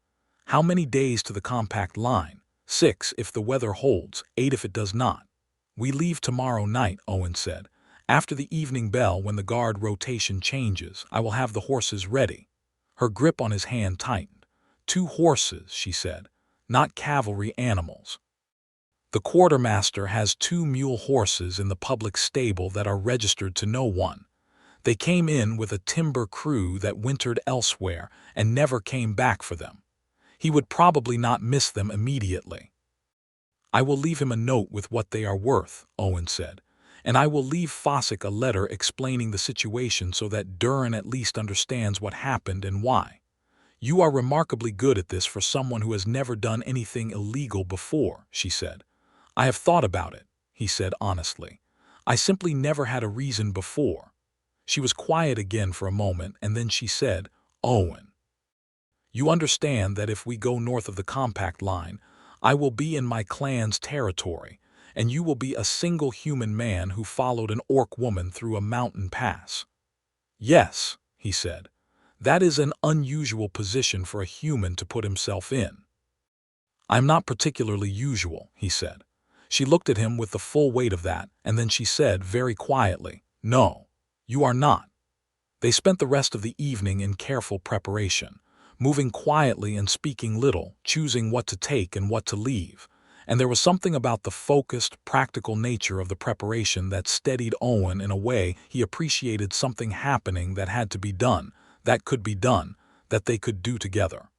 How many days to the compact line? 6 if the weather holds, 8 if it does not." "We leave tomorrow night," Owen said. "After the evening bell, when the guard rotation changes, I will have the horses ready." Her grip on his hand tightened. "2 horses," she said, "not cavalry animals. The quartermaster has 2 mule horses in the public stable that are registered to no one. They came in with a timber crew that wintered elsewhere and never came back for them. He would probably not miss them immediately." "I will leave him a note with what they are worth," Owen said. "And I will leave Fossick a letter explaining the situation so that Duran at least understands what happened and why. You are remarkably good at this for someone who has never done anything illegal before," she said. "I have thought about it," he said honestly. "I simply never had a reason before." She was quiet again for a moment, and then she said, "Owen, you understand that if we go north of the compact line, I will be in my clan's territory, and you will be a single human man who followed an orc woman through a mountain pass." "Yes," he said. "That is an unusual position for a human to put himself in." "I'm not particularly usual," he said. She looked at him with the full weight of that, and then she said very quietly, "No, you are not." They spent the rest of the evening in careful preparation, moving quietly and speaking little, choosing what to take and what to leave. And there was something about the focused, practical nature of the preparation that steadied Owen in a way he appreciated something happening that had to be done, that could be done, that they could do together.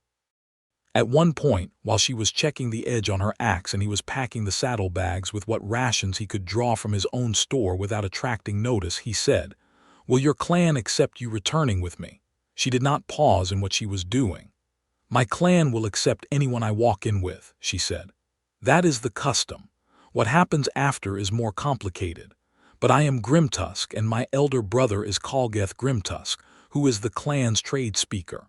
At one point, while she was checking the edge on her axe and he was packing the saddlebags with what rations he could draw from his own store without attracting notice, he said, "Will your clan accept you returning with me?" She did not pause in what she was doing. "My clan will accept anyone I walk in with," she said. "That is the custom. What happens after is more complicated. But I am Grimtusk, and my elder brother is Zarkha Grimtusk, who is the clan's trade speaker.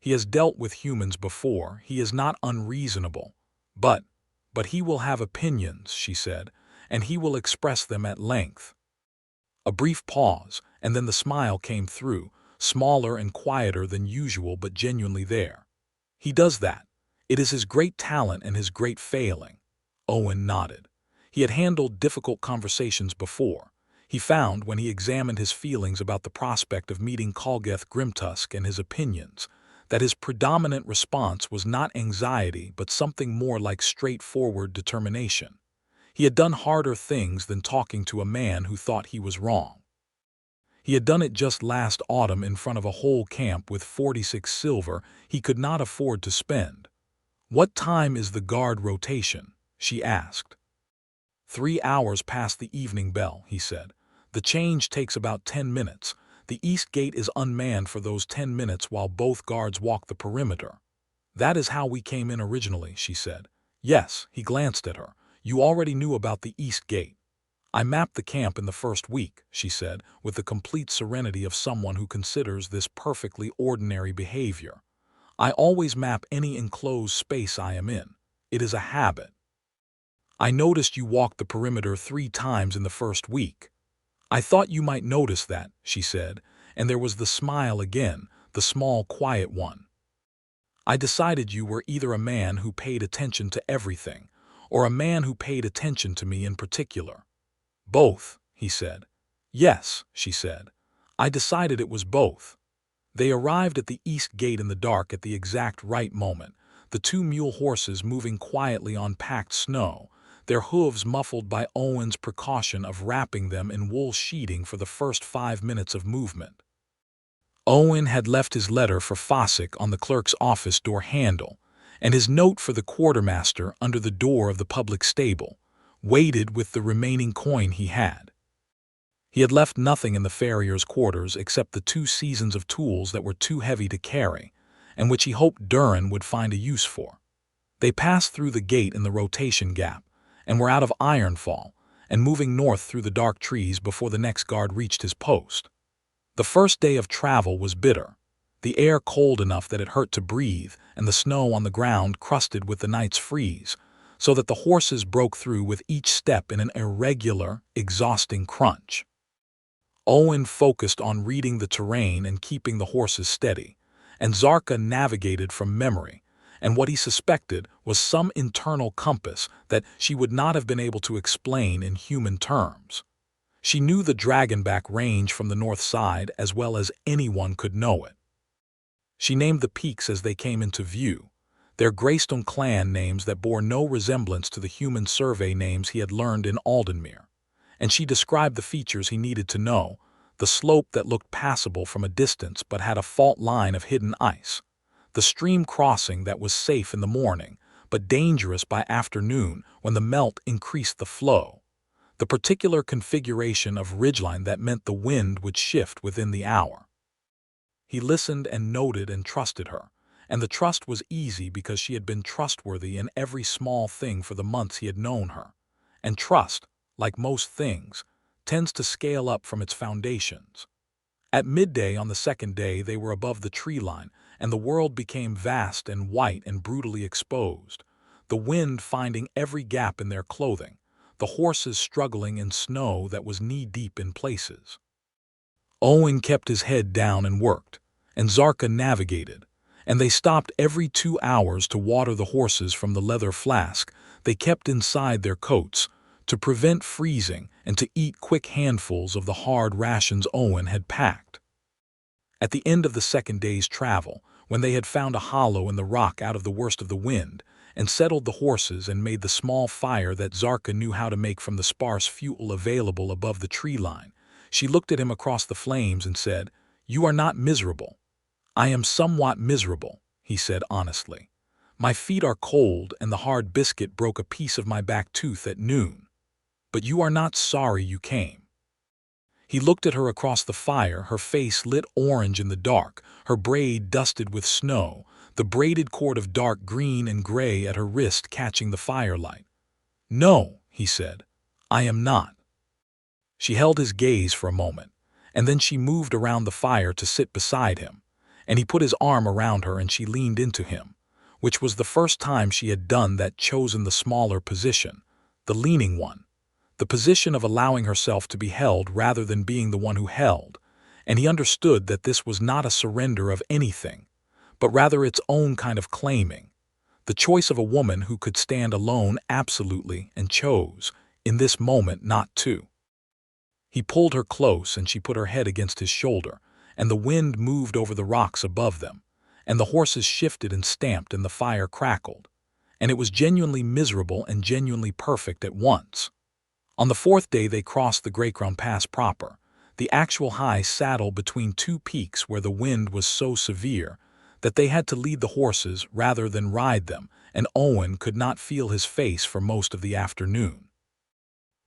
He has dealt with humans before. He is not unreasonable. But he will have opinions," she said, "and he will express them at length." A brief pause, and then the smile came through, smaller and quieter than usual but genuinely there. "He does that. It is his great talent and his great failing." Owen nodded. He had handled difficult conversations before. He found, when he examined his feelings about the prospect of meeting Zarkha Grimtusk and his opinions, that his predominant response was not anxiety but something more like straightforward determination. He had done harder things than talking to a man who thought he was wrong. He had done it just last autumn in front of a whole camp with 46 silver he could not afford to spend. "What time is the guard rotation?" she asked. 3 hours past the evening bell," he said. "The change takes about 10 minutes. The east gate is unmanned for those 10 minutes while both guards walk the perimeter." "That is how we came in originally," she said. "Yes," he glanced at her. "You already knew about the east gate." "I mapped the camp in the first week," she said, with the complete serenity of someone who considers this perfectly ordinary behavior. "I always map any enclosed space I am in. It is a habit." "I noticed you walked the perimeter 3 times in the first week." "I thought you might notice that," she said, and there was the smile again, the small, quiet one. "I decided you were either a man who paid attention to everything, or a man who paid attention to me in particular." "Both," he said. "Yes," she said. "I decided it was both." They arrived at the east gate in the dark at the exact right moment, the 2 mule horses moving quietly on packed snow, their hooves muffled by Owen's precaution of wrapping them in wool sheeting for the first 5 minutes of movement. Owen had left his letter for Fossick on the clerk's office door handle, and his note for the quartermaster under the door of the public stable, weighted with the remaining coin he had. He had left nothing in the farrier's quarters except the 2 seasons of tools that were too heavy to carry, and which he hoped Durin would find a use for. They passed through the gate in the rotation gap, and were out of Ironfall, and moving north through the dark trees before the next guard reached his post. The first day of travel was bitter, the air cold enough that it hurt to breathe, and the snow on the ground crusted with the night's freeze, so that the horses broke through with each step in an irregular, exhausting crunch. Owen focused on reading the terrain and keeping the horses steady, and Zarkha navigated from memory, and what he suspected was some internal compass that she would not have been able to explain in human terms. She knew the Dragonback range from the north side as well as anyone could know it. She named the peaks as they came into view, their Greystone clan names that bore no resemblance to the human survey names he had learned in Aldenmere, and she described the features he needed to know, the slope that looked passable from a distance but had a fault line of hidden ice, the stream crossing that was safe in the morning but dangerous by afternoon when the melt increased the flow, the particular configuration of ridgeline that meant the wind would shift within the hour. He listened and noted and trusted her, and the trust was easy because she had been trustworthy in every small thing for the months he had known her, and trust, like most things, tends to scale up from its foundations. At midday on the second day they were above the tree line, and the world became vast and white and brutally exposed, the wind finding every gap in their clothing, the horses struggling in snow that was knee-deep in places. Owen kept his head down and worked, and Zarkha navigated, and they stopped every 2 hours to water the horses from the leather flask they kept inside their coats to prevent freezing and to eat quick handfuls of the hard rations Owen had packed. At the end of the second day's travel, when they had found a hollow in the rock out of the worst of the wind, and settled the horses and made the small fire that Zarkha knew how to make from the sparse fuel available above the tree line, she looked at him across the flames and said, "You are not miserable." "I am somewhat miserable," he said honestly. "My feet are cold and the hard biscuit broke a piece of my back tooth at noon. But you are not sorry you came." He looked at her across the fire, her face lit orange in the dark, her braid dusted with snow, the braided cord of dark green and gray at her wrist catching the firelight. "No," he said, "I am not." She held his gaze for a moment, and then she moved around the fire to sit beside him, and he put his arm around her and she leaned into him, which was the first time she had done that, chosen the smaller position, the leaning one, the position of allowing herself to be held rather than being the one who held, and he understood that this was not a surrender of anything, but rather its own kind of claiming, the choice of a woman who could stand alone absolutely and chose, in this moment, not to. He pulled her close and she put her head against his shoulder, and the wind moved over the rocks above them, and the horses shifted and stamped and the fire crackled, and it was genuinely miserable and genuinely perfect at once. On the fourth day they crossed the Greycrown Pass proper, the actual high saddle between 2 peaks where the wind was so severe that they had to lead the horses rather than ride them, and Owen could not feel his face for most of the afternoon.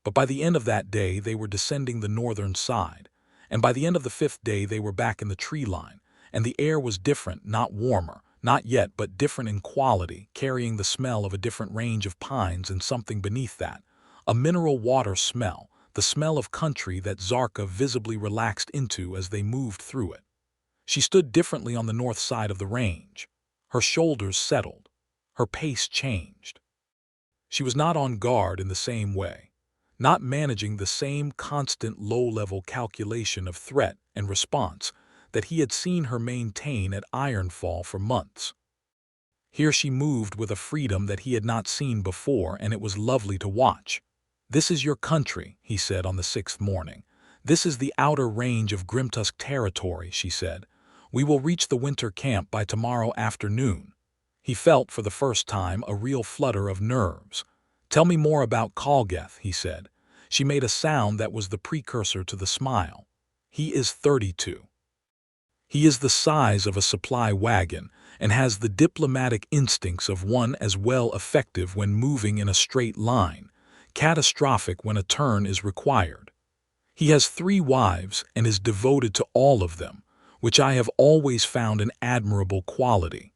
But by the end of that day they were descending the northern side, and by the end of the 5th day they were back in the tree line, and the air was different, not warmer, not yet, but different in quality, carrying the smell of a different range of pines and something beneath that, a mineral water smell, the smell of country that Zarkha visibly relaxed into as they moved through it. She stood differently on the north side of the range. Her shoulders settled. Her pace changed. She was not on guard in the same way, not managing the same constant low-level calculation of threat and response that he had seen her maintain at Ironfall for months. Here she moved with a freedom that he had not seen before, and it was lovely to watch. "This is your country," he said on the 6th morning. "This is the outer range of Grimtusk territory," she said. "We will reach the winter camp by tomorrow afternoon." He felt for the first time a real flutter of nerves. "Tell me more about Kalgeth," he said. She made a sound that was the precursor to the smile. "He is 32. He is the size of a supply wagon and has the diplomatic instincts of one, as well effective when moving in a straight line, catastrophic when a turn is required. He has 3 wives and is devoted to all of them, which I have always found an admirable quality.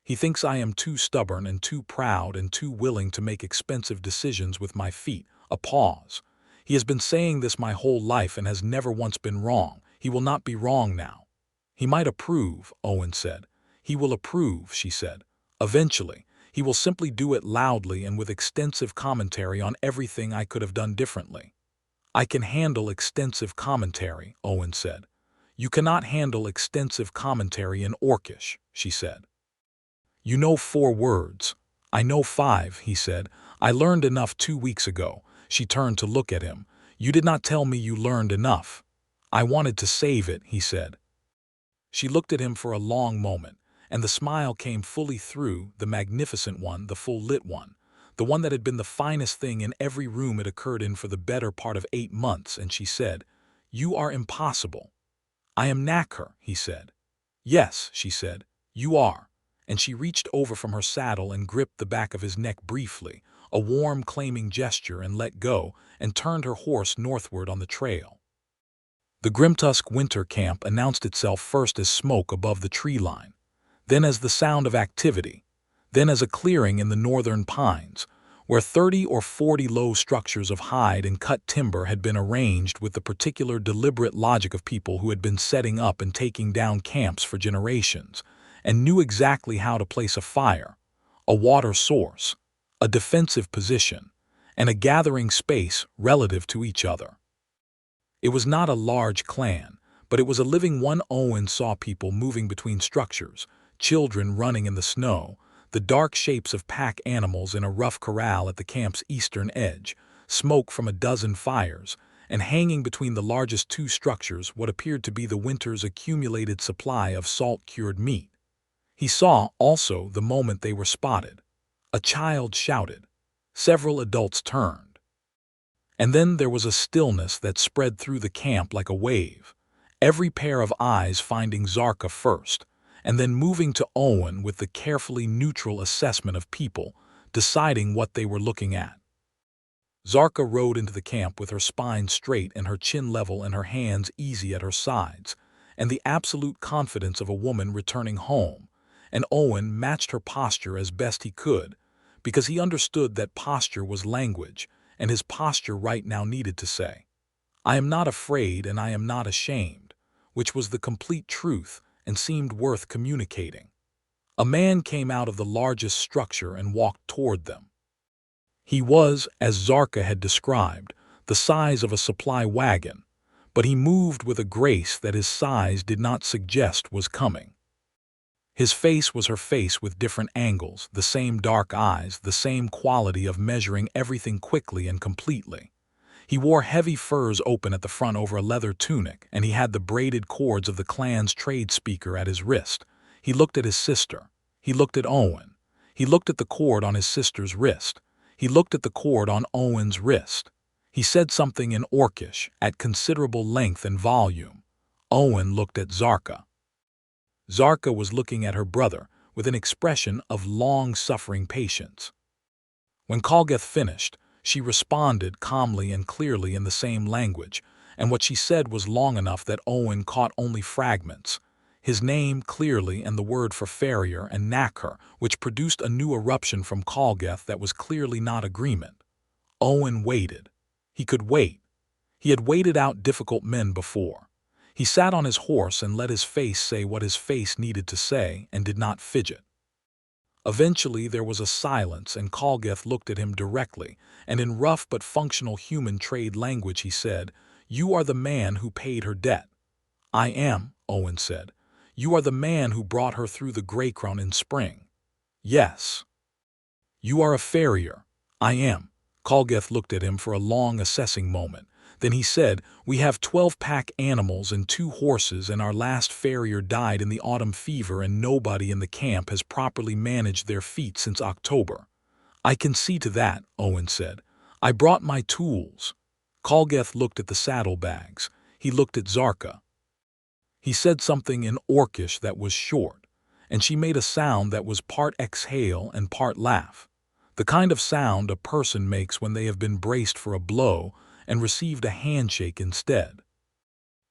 He thinks I am too stubborn and too proud and too willing to make expensive decisions with my feet." A pause. "He has been saying this my whole life and has never once been wrong. He will not be wrong now." "He might approve," Owen said. "He will approve," she said. "Eventually. He will simply do it loudly and with extensive commentary on everything I could have done differently." "I can handle extensive commentary," Owen said. "You cannot handle extensive commentary in Orcish," she said. "You know 4 words. I know 5, he said. "I learned enough 2 weeks ago." She turned to look at him. "You did not tell me you learned enough." "I wanted to save it," he said. She looked at him for a long moment, and the smile came fully through, the magnificent one, the full-lit one, the one that had been the finest thing in every room it occurred in for the better part of 8 months, and she said, "You are impossible." "I am Nakher," he said. "Yes," she said, "you are." And she reached over from her saddle and gripped the back of his neck briefly, a warm, claiming gesture, and let go, and turned her horse northward on the trail. The Grimtusk winter camp announced itself first as smoke above the tree line, then as the sound of activity, then as a clearing in the northern pines, where 30 or 40 low structures of hide and cut timber had been arranged with the particular deliberate logic of people who had been setting up and taking down camps for generations, and knew exactly how to place a fire, a water source, a defensive position, and a gathering space relative to each other. It was not a large clan, but it was a living one. Owen saw people moving between structures, children running in the snow, the dark shapes of pack animals in a rough corral at the camp's eastern edge, smoke from a dozen fires, and hanging between the largest 2 structures what appeared to be the winter's accumulated supply of salt-cured meat. He saw, also, the moment they were spotted. A child shouted. Several adults turned. And then there was a stillness that spread through the camp like a wave, every pair of eyes finding Zarkha first, and then moving to Owen with the carefully neutral assessment of people, deciding what they were looking at. Zarkha rode into the camp with her spine straight and her chin level and her hands easy at her sides, and the absolute confidence of a woman returning home, and Owen matched her posture as best he could, because he understood that posture was language, and his posture right now needed to say, "I am not afraid and I am not ashamed," which was the complete truth and seemed worth communicating. A man came out of the largest structure and walked toward them. He was, as Zarkha had described, the size of a supply wagon, but he moved with a grace that his size did not suggest was coming. His face was her face with different angles, the same dark eyes, the same quality of measuring everything quickly and completely. He wore heavy furs open at the front over a leather tunic, and he had the braided cords of the clan's trade speaker at his wrist. He looked at his sister. He looked at Owen. He looked at the cord on his sister's wrist. He looked at the cord on Owen's wrist. He said something in Orcish, at considerable length and volume. Owen looked at Zarkha. Zarkha was looking at her brother with an expression of long-suffering patience. When Kalgeth finished, she responded calmly and clearly in the same language, and what she said was long enough that Owen caught only fragments. His name clearly and the word for farrier and Nakher, which produced a new eruption from Kalgeth that was clearly not agreement. Owen waited. He could wait. He had waited out difficult men before. He sat on his horse and let his face say what his face needed to say and did not fidget. Eventually there was a silence and Kalgeth looked at him directly, and in rough but functional human trade language he said, "You are the man who paid her debt." "I am," Owen said. "You are the man who brought her through the Greycrown in spring." "Yes." "You are a farrier." "I am." Kalgeth looked at him for a long assessing moment. Then he said, "We have 12 pack animals and 2 horses, and our last farrier died in the autumn fever, and nobody in the camp has properly managed their feet since October. I can see to that, Owen said. I brought my tools. Calgeth looked at the saddlebags. He looked at Zarkha. He said something in Orcish that was short, and she made a sound that was part exhale and part laugh, the kind of sound a person makes when they have been braced for a blow and received a handshake instead.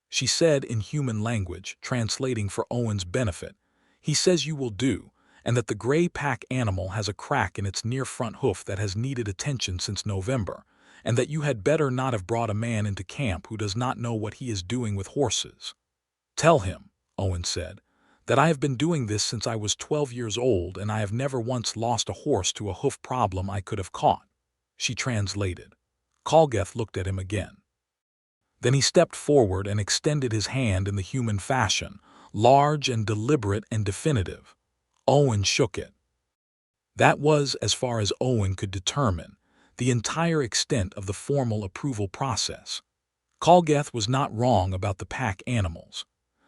She said in human language, translating for Owen's benefit, "He says you will do, and that the gray pack animal has a crack in its near front hoof that has needed attention since November, and that you had better not have brought a man into camp who does not know what he is doing with horses. Tell him," Owen said, "that I have been doing this since I was 12 years old and I have never once lost a horse to a hoof problem I could have caught." She translated. Calgeth looked at him again. Then he stepped forward and extended his hand in the human fashion, large and deliberate and definitive. Owen shook it. That was, as far as Owen could determine, the entire extent of the formal approval process. Calgeth was not wrong about the pack animals.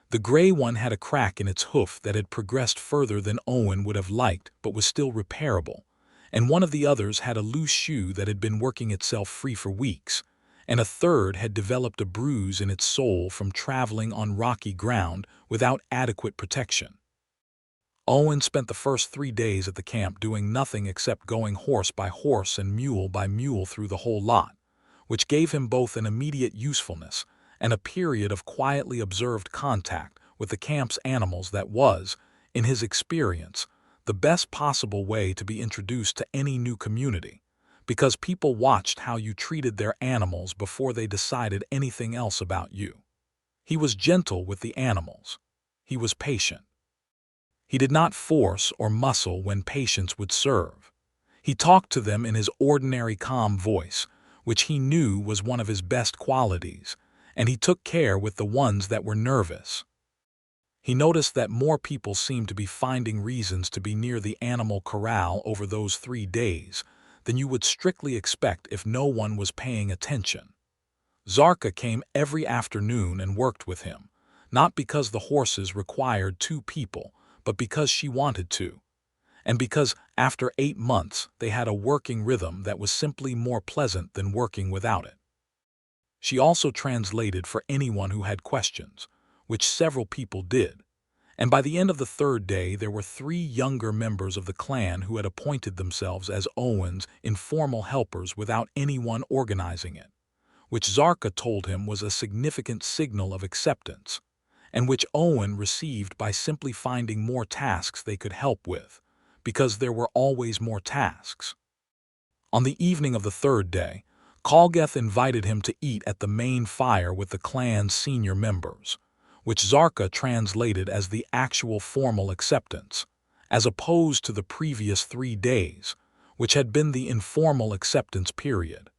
The gray one had a crack in its hoof that had progressed further than Owen would have liked but was still repairable, and one of the others had a loose shoe that had been working itself free for weeks, and a third had developed a bruise in its sole from traveling on rocky ground without adequate protection. Owen spent the first 3 days at the camp doing nothing except going horse by horse and mule by mule through the whole lot, which gave him both an immediate usefulness and a period of quietly observed contact with the camp's animals that was, in his experience, the best possible way to be introduced to any new community, because people watched how you treated their animals before they decided anything else about you. He was gentle with the animals. He was patient. He did not force or muscle when patience would serve. He talked to them in his ordinary calm voice, which he knew was one of his best qualities, and he took care with the ones that were nervous. He noticed that more people seemed to be finding reasons to be near the animal corral over those 3 days than you would strictly expect if no one was paying attention. Zarkha came every afternoon and worked with him, not because the horses required 2 people, but because she wanted to, and because after 8 months they had a working rhythm that was simply more pleasant than working without it. She also translated for anyone who had questions, which several people did, and by the end of the 3rd day there were 3 younger members of the clan who had appointed themselves as Owen's informal helpers without anyone organizing it, which Zarkha told him was a significant signal of acceptance, and which Owen received by simply finding more tasks they could help with, because there were always more tasks. On the evening of the 3rd day, Calgeth invited him to eat at the main fire with the clan's senior members, which Zarkha translated as the actual formal acceptance, as opposed to the previous 3 days, which had been the informal acceptance period.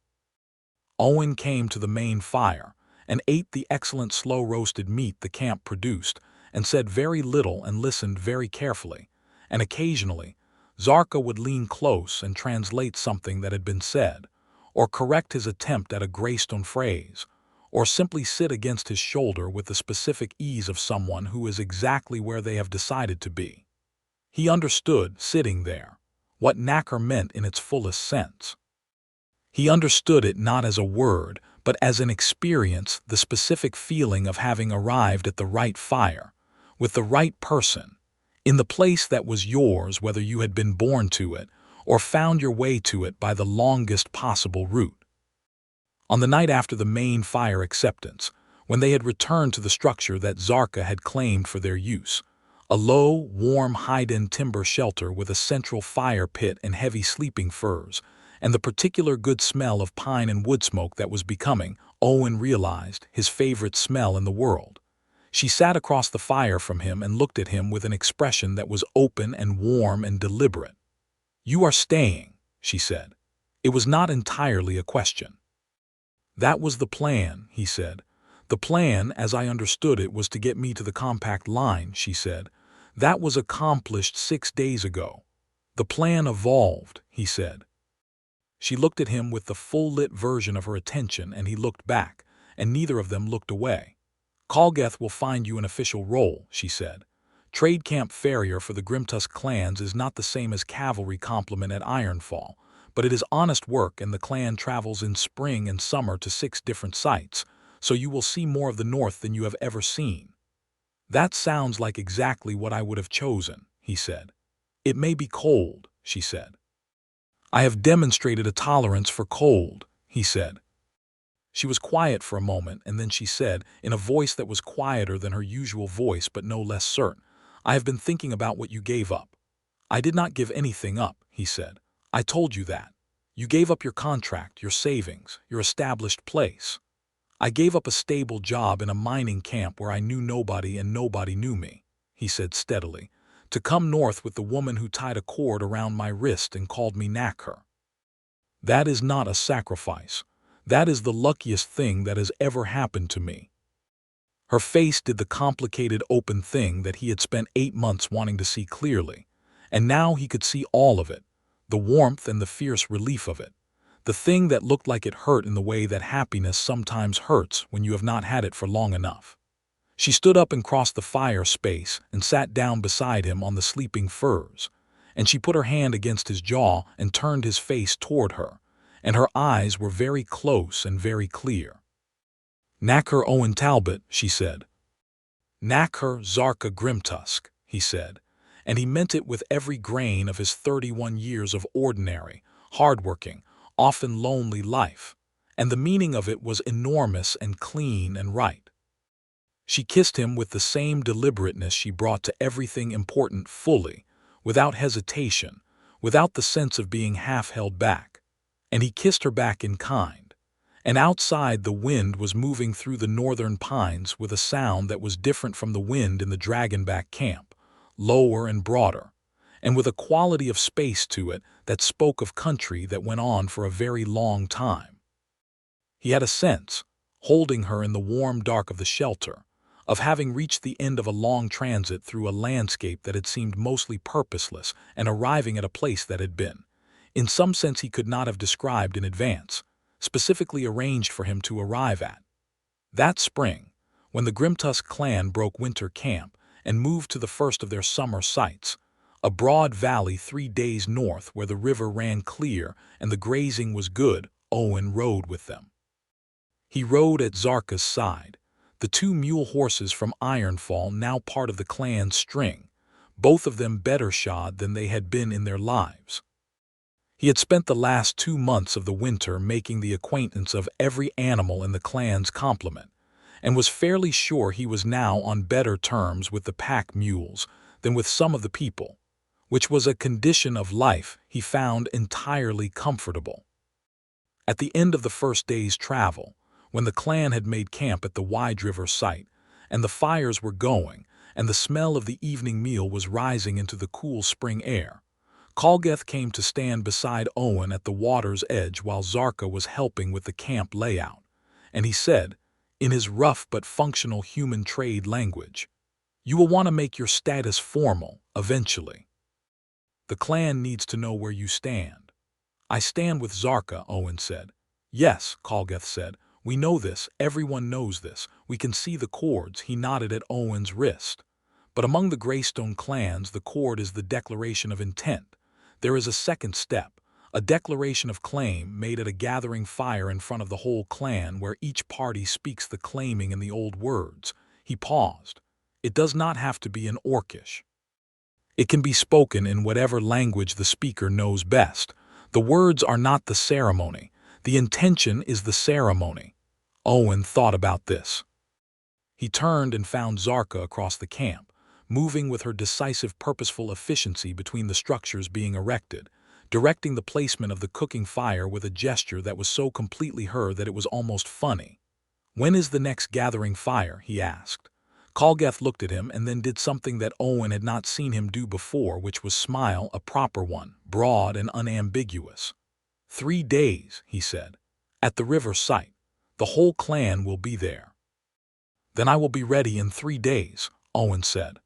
Owen came to the main fire and ate the excellent slow-roasted meat the camp produced, and said very little and listened very carefully, and occasionally Zarkha would lean close and translate something that had been said, or correct his attempt at a Greystone phrase, or simply sit against his shoulder with the specific ease of someone who is exactly where they have decided to be. He understood, sitting there, what knacker meant in its fullest sense. He understood it not as a word, but as an experience, the specific feeling of having arrived at the right fire, with the right person, in the place that was yours whether you had been born to it or found your way to it by the longest possible route. On the night after the main fire acceptance, when they had returned to the structure that Zarkha had claimed for their use, a low, warm hide-in timber shelter with a central fire pit and heavy sleeping furs, and the particular good smell of pine and wood smoke that was becoming, Owen realized, his favorite smell in the world. She sat across the fire from him and looked at him with an expression that was open and warm and deliberate. "You are staying," she said. It was not entirely a question. "That was the plan," he said. "The plan, as I understood it, was to get me to the compact line," she said. "That was accomplished 6 days ago." "The plan evolved," he said. She looked at him with the full-lit version of her attention, and he looked back, and neither of them looked away. "Calgeth will find you an official role," she said. "Trade camp farrier for the Grimtusk clans is not the same as cavalry complement at Ironfall, but it is honest work, and the clan travels in spring and summer to 6 different sites, so you will see more of the north than you have ever seen." "That sounds like exactly what I would have chosen," he said. "It may be cold," she said. "I have demonstrated a tolerance for cold," he said. She was quiet for a moment, and then she said, in a voice that was quieter than her usual voice but no less certain, "I have been thinking about what you gave up." "I did not give anything up," he said. "I told you that. You gave up your contract, your savings, your established place." "I gave up a stable job in a mining camp where I knew nobody and nobody knew me," he said steadily, "to come north with the woman who tied a cord around my wrist and called me Zarkha. That is not a sacrifice. That is the luckiest thing that has ever happened to me." Her face did the complicated open thing that he had spent 8 months wanting to see clearly, and now he could see all of it, the warmth and the fierce relief of it, the thing that looked like it hurt in the way that happiness sometimes hurts when you have not had it for long enough. She stood up and crossed the fire space and sat down beside him on the sleeping furs, and she put her hand against his jaw and turned his face toward her, and her eyes were very close and very clear. "Zarkha Owen Talbot," she said. "Zarkha Zarkha Grimtusk," he said, and he meant it with every grain of his 31 years of ordinary, hard-working, often lonely life, and the meaning of it was enormous and clean and right. She kissed him with the same deliberateness she brought to everything important fully, without hesitation, without the sense of being half held back, and he kissed her back in kind. And outside the wind was moving through the northern pines with a sound that was different from the wind in the Dragonback camp, lower and broader, and with a quality of space to it that spoke of country that went on for a very long time. He had a sense, holding her in the warm dark of the shelter, of having reached the end of a long transit through a landscape that had seemed mostly purposeless and arriving at a place that had been, in some sense he could not have described in advance, specifically arranged for him to arrive at. That spring, when the Grimtusk clan broke winter camp and moved to the first of their summer sites, a broad valley 3 days north where the river ran clear and the grazing was good, Owen rode with them. He rode at Zarkha's side, the 2 mule horses from Ironfall now part of the clan's string, both of them better shod than they had been in their lives. He had spent the last 2 months of the winter making the acquaintance of every animal in the clan's complement, and was fairly sure he was now on better terms with the pack mules than with some of the people, which was a condition of life he found entirely comfortable. At the end of the first day's travel, when the clan had made camp at the Wide River site, and the fires were going, and the smell of the evening meal was rising into the cool spring air, Calloused came to stand beside Owen at the water's edge while Zarkha was helping with the camp layout, and he said, in his rough but functional human trade language, "You will want to make your status formal, eventually. The clan needs to know where you stand." "I stand with Zarkha," Owen said. "Yes," Calloused said. "We know this, everyone knows this, we can see the cords," he nodded at Owen's wrist. "But among the Greystone clans the cord is the declaration of intent. There is a second step, a declaration of claim made at a gathering fire in front of the whole clan where each party speaks the claiming in the old words." He paused. "It does not have to be in Orcish. It can be spoken in whatever language the speaker knows best. The words are not the ceremony. The intention is the ceremony." Owen thought about this. He turned and found Zarkha across the camp, moving with her decisive purposeful efficiency between the structures being erected, directing the placement of the cooking fire with a gesture that was so completely her that it was almost funny. "When is the next gathering fire?" he asked. Calloused looked at him and then did something that Owen had not seen him do before, which was smile, a proper one, broad and unambiguous. 3 days, he said. "At the river site. The whole clan will be there." "Then I will be ready in 3 days, Owen said.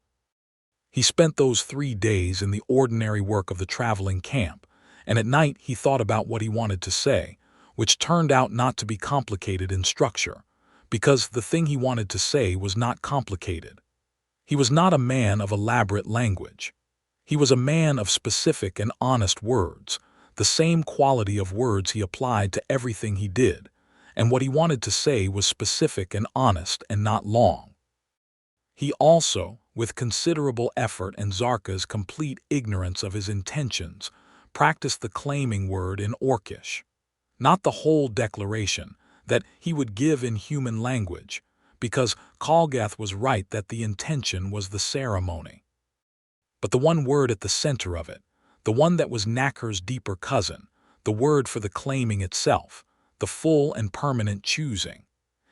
He spent those 3 days in the ordinary work of the traveling camp, and at night he thought about what he wanted to say, which turned out not to be complicated in structure, because the thing he wanted to say was not complicated. He was not a man of elaborate language. He was a man of specific and honest words, the same quality of words he applied to everything he did, and what he wanted to say was specific and honest and not long. He also, with considerable effort and Zarkha's complete ignorance of his intentions, practiced the claiming word in Orcish. Not the whole declaration, that he would give in human language, because Calloused was right that the intention was the ceremony. But the one word at the center of it, the one that was Knacker's deeper cousin, the word for the claiming itself, the full and permanent choosing.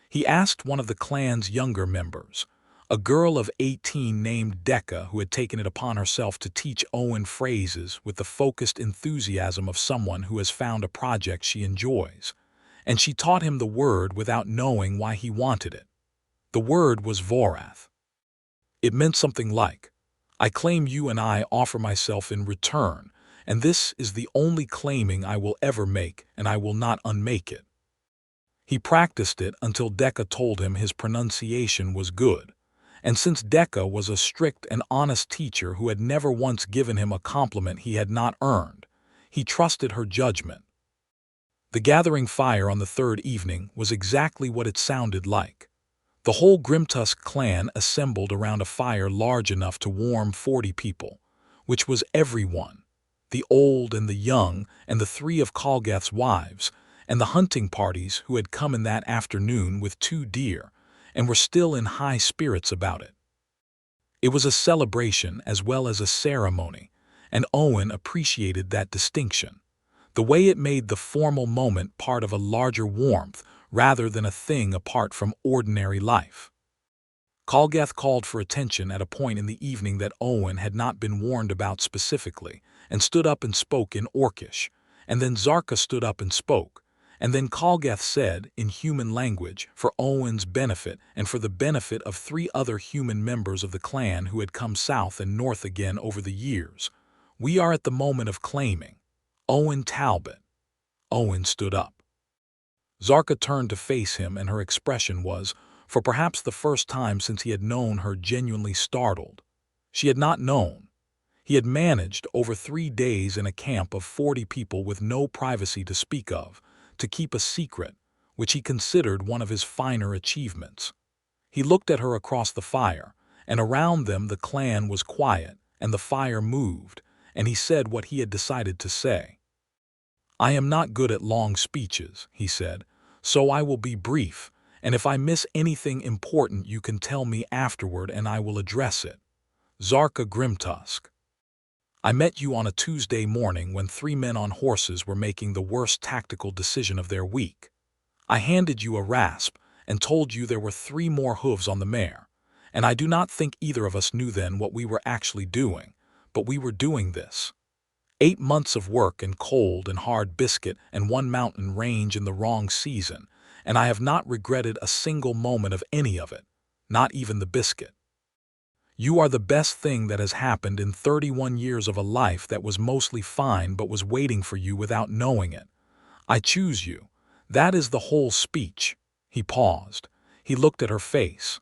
He asked one of the clan's younger members, a girl of 18 named Decca, who had taken it upon herself to teach Owen phrases with the focused enthusiasm of someone who has found a project she enjoys, and she taught him the word without knowing why he wanted it. The word was Vorath. It meant something like, I claim you and I offer myself in return, and this is the only claiming I will ever make, and I will not unmake it. He practiced it until Decca told him his pronunciation was good, and since Decca was a strict and honest teacher who had never once given him a compliment he had not earned, he trusted her judgment. The gathering fire on the third evening was exactly what it sounded like. The whole Grimtusk clan assembled around a fire large enough to warm 40 people, which was everyone, the old and the young and the 3 of Callousd's wives, and the hunting parties who had come in that afternoon with 2 deer, and were still in high spirits about it. It was a celebration as well as a ceremony, and Owen appreciated that distinction, the way it made the formal moment part of a larger warmth rather than a thing apart from ordinary life. Calloused called for attention at a point in the evening that Owen had not been warned about specifically, and stood up and spoke in Orcish, and then Zarkha stood up and spoke, and then Calloused said, in human language, for Owen's benefit and for the benefit of 3 other human members of the clan who had come south and north again over the years, we are at the moment of claiming. Owen Talbot. Owen stood up. Zarkha turned to face him, and her expression was, for perhaps the first time since he had known her, genuinely startled. She had not known. He had managed, over 3 days in a camp of 40 people with no privacy to speak of, to keep a secret, which he considered one of his finer achievements. He looked at her across the fire, and around them the clan was quiet, and the fire moved, and he said what he had decided to say. I am not good at long speeches, he said, so I will be brief, and if I miss anything important you can tell me afterward and I will address it. Zarkha Grimtusk. I met you on a Tuesday morning when 3 men on horses were making the worst tactical decision of their week. I handed you a rasp and told you there were 3 more hooves on the mare, and I do not think either of us knew then what we were actually doing, but we were doing this. 8 months of work and cold and hard biscuit and 1 mountain range in the wrong season, and I have not regretted a single moment of any of it, not even the biscuit. You are the best thing that has happened in 31 years of a life that was mostly fine but was waiting for you without knowing it. I choose you. That is the whole speech. He paused. He looked at her face.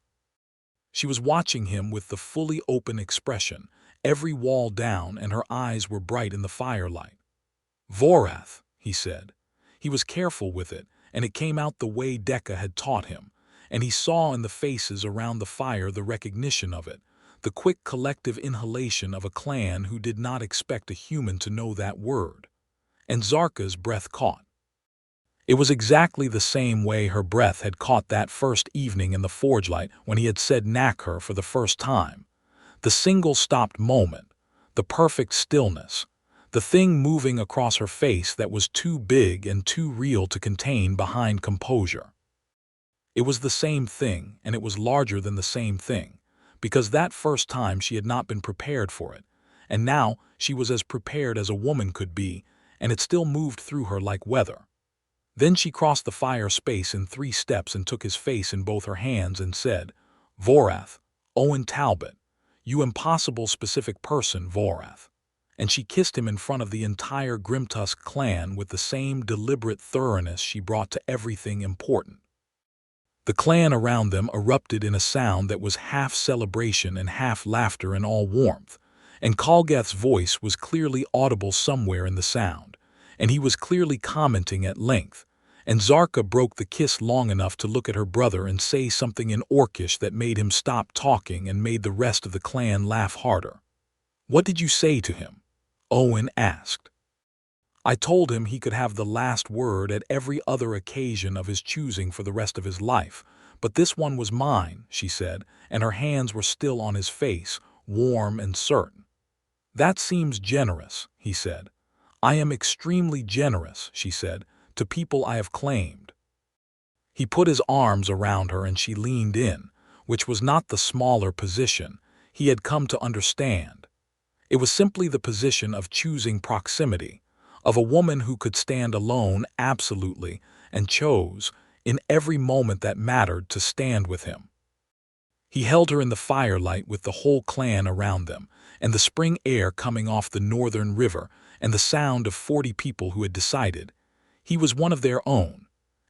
She was watching him with the fully open expression, every wall down, and her eyes were bright in the firelight. Vorath, he said. He was careful with it, and it came out the way Decca had taught him, and he saw in the faces around the fire the recognition of it, the quick collective inhalation of a clan who did not expect a human to know that word. And Zarkha's breath caught. It was exactly the same way her breath had caught that first evening in the forgelight when he had said Knacker for the first time. The single stopped moment, the perfect stillness, the thing moving across her face that was too big and too real to contain behind composure. It was the same thing, and it was larger than the same thing, because that first time she had not been prepared for it, and now she was as prepared as a woman could be, and it still moved through her like weather. Then she crossed the fire space in 3 steps and took his face in both her hands and said, Vorath, Owen Talbot, you impossible specific person, Vorath. And she kissed him in front of the entire Grimtusk clan with the same deliberate thoroughness she brought to everything important. The clan around them erupted in a sound that was half celebration and half laughter and all warmth, and Callousd's voice was clearly audible somewhere in the sound, and he was clearly commenting at length, and Zarkha broke the kiss long enough to look at her brother and say something in Orcish that made him stop talking and made the rest of the clan laugh harder. "What did you say to him?" Owen asked. "I told him he could have the last word at every other occasion of his choosing for the rest of his life, but this one was mine," she said, and her hands were still on his face, warm and certain. "That seems generous," he said. "I am extremely generous," she said, "to people I have claimed." He put his arms around her and she leaned in, which was not the smaller position he had come to understand. It was simply the position of choosing proximity, of a woman who could stand alone absolutely and chose, in every moment that mattered, to stand with him. He held her in the firelight with the whole clan around them, and the spring air coming off the northern river, and the sound of 40 people who had decided he was one of their own,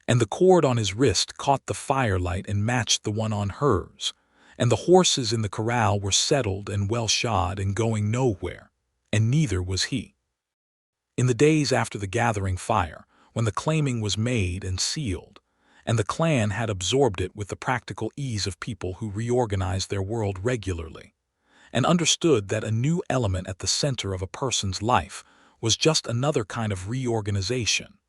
and the cord on his wrist caught the firelight and matched the one on hers, and the horses in the corral were settled and well shod and going nowhere, and neither was he. In the days after the gathering fire, when the claiming was made and sealed, and the clan had absorbed it with the practical ease of people who reorganized their world regularly, and understood that a new element at the center of a person's life was just another kind of reorganization,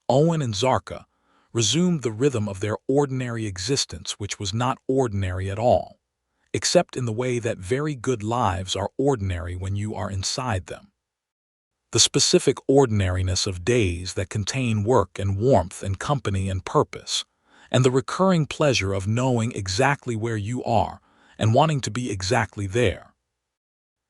Owen and Zarkha resumed the rhythm of their ordinary existence, which was not ordinary at all, except in the way that very good lives are ordinary when you are inside them. The specific ordinariness of days that contain work and warmth and company and purpose, and the recurring pleasure of knowing exactly where you are and wanting to be exactly there.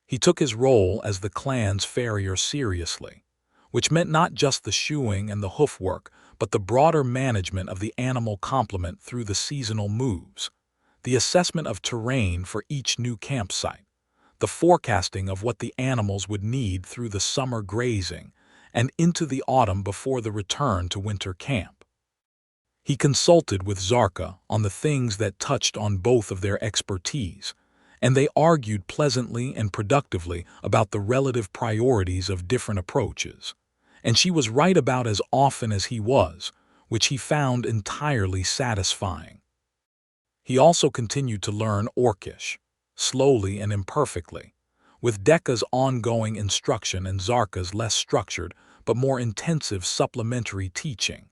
He took his role as the clan's farrier seriously, which meant not just the shoeing and the hoof work, but the broader management of the animal complement through the seasonal moves, the assessment of terrain for each new campsite, the forecasting of what the animals would need through the summer grazing and into the autumn before the return to winter camp. He consulted with Zarkha on the things that touched on both of their expertise, and they argued pleasantly and productively about the relative priorities of different approaches, and she was right about as often as he was, which he found entirely satisfying. He also continued to learn Orcish, slowly and imperfectly, with Dekka's ongoing instruction and Zarkha's less structured but more intensive supplementary teaching,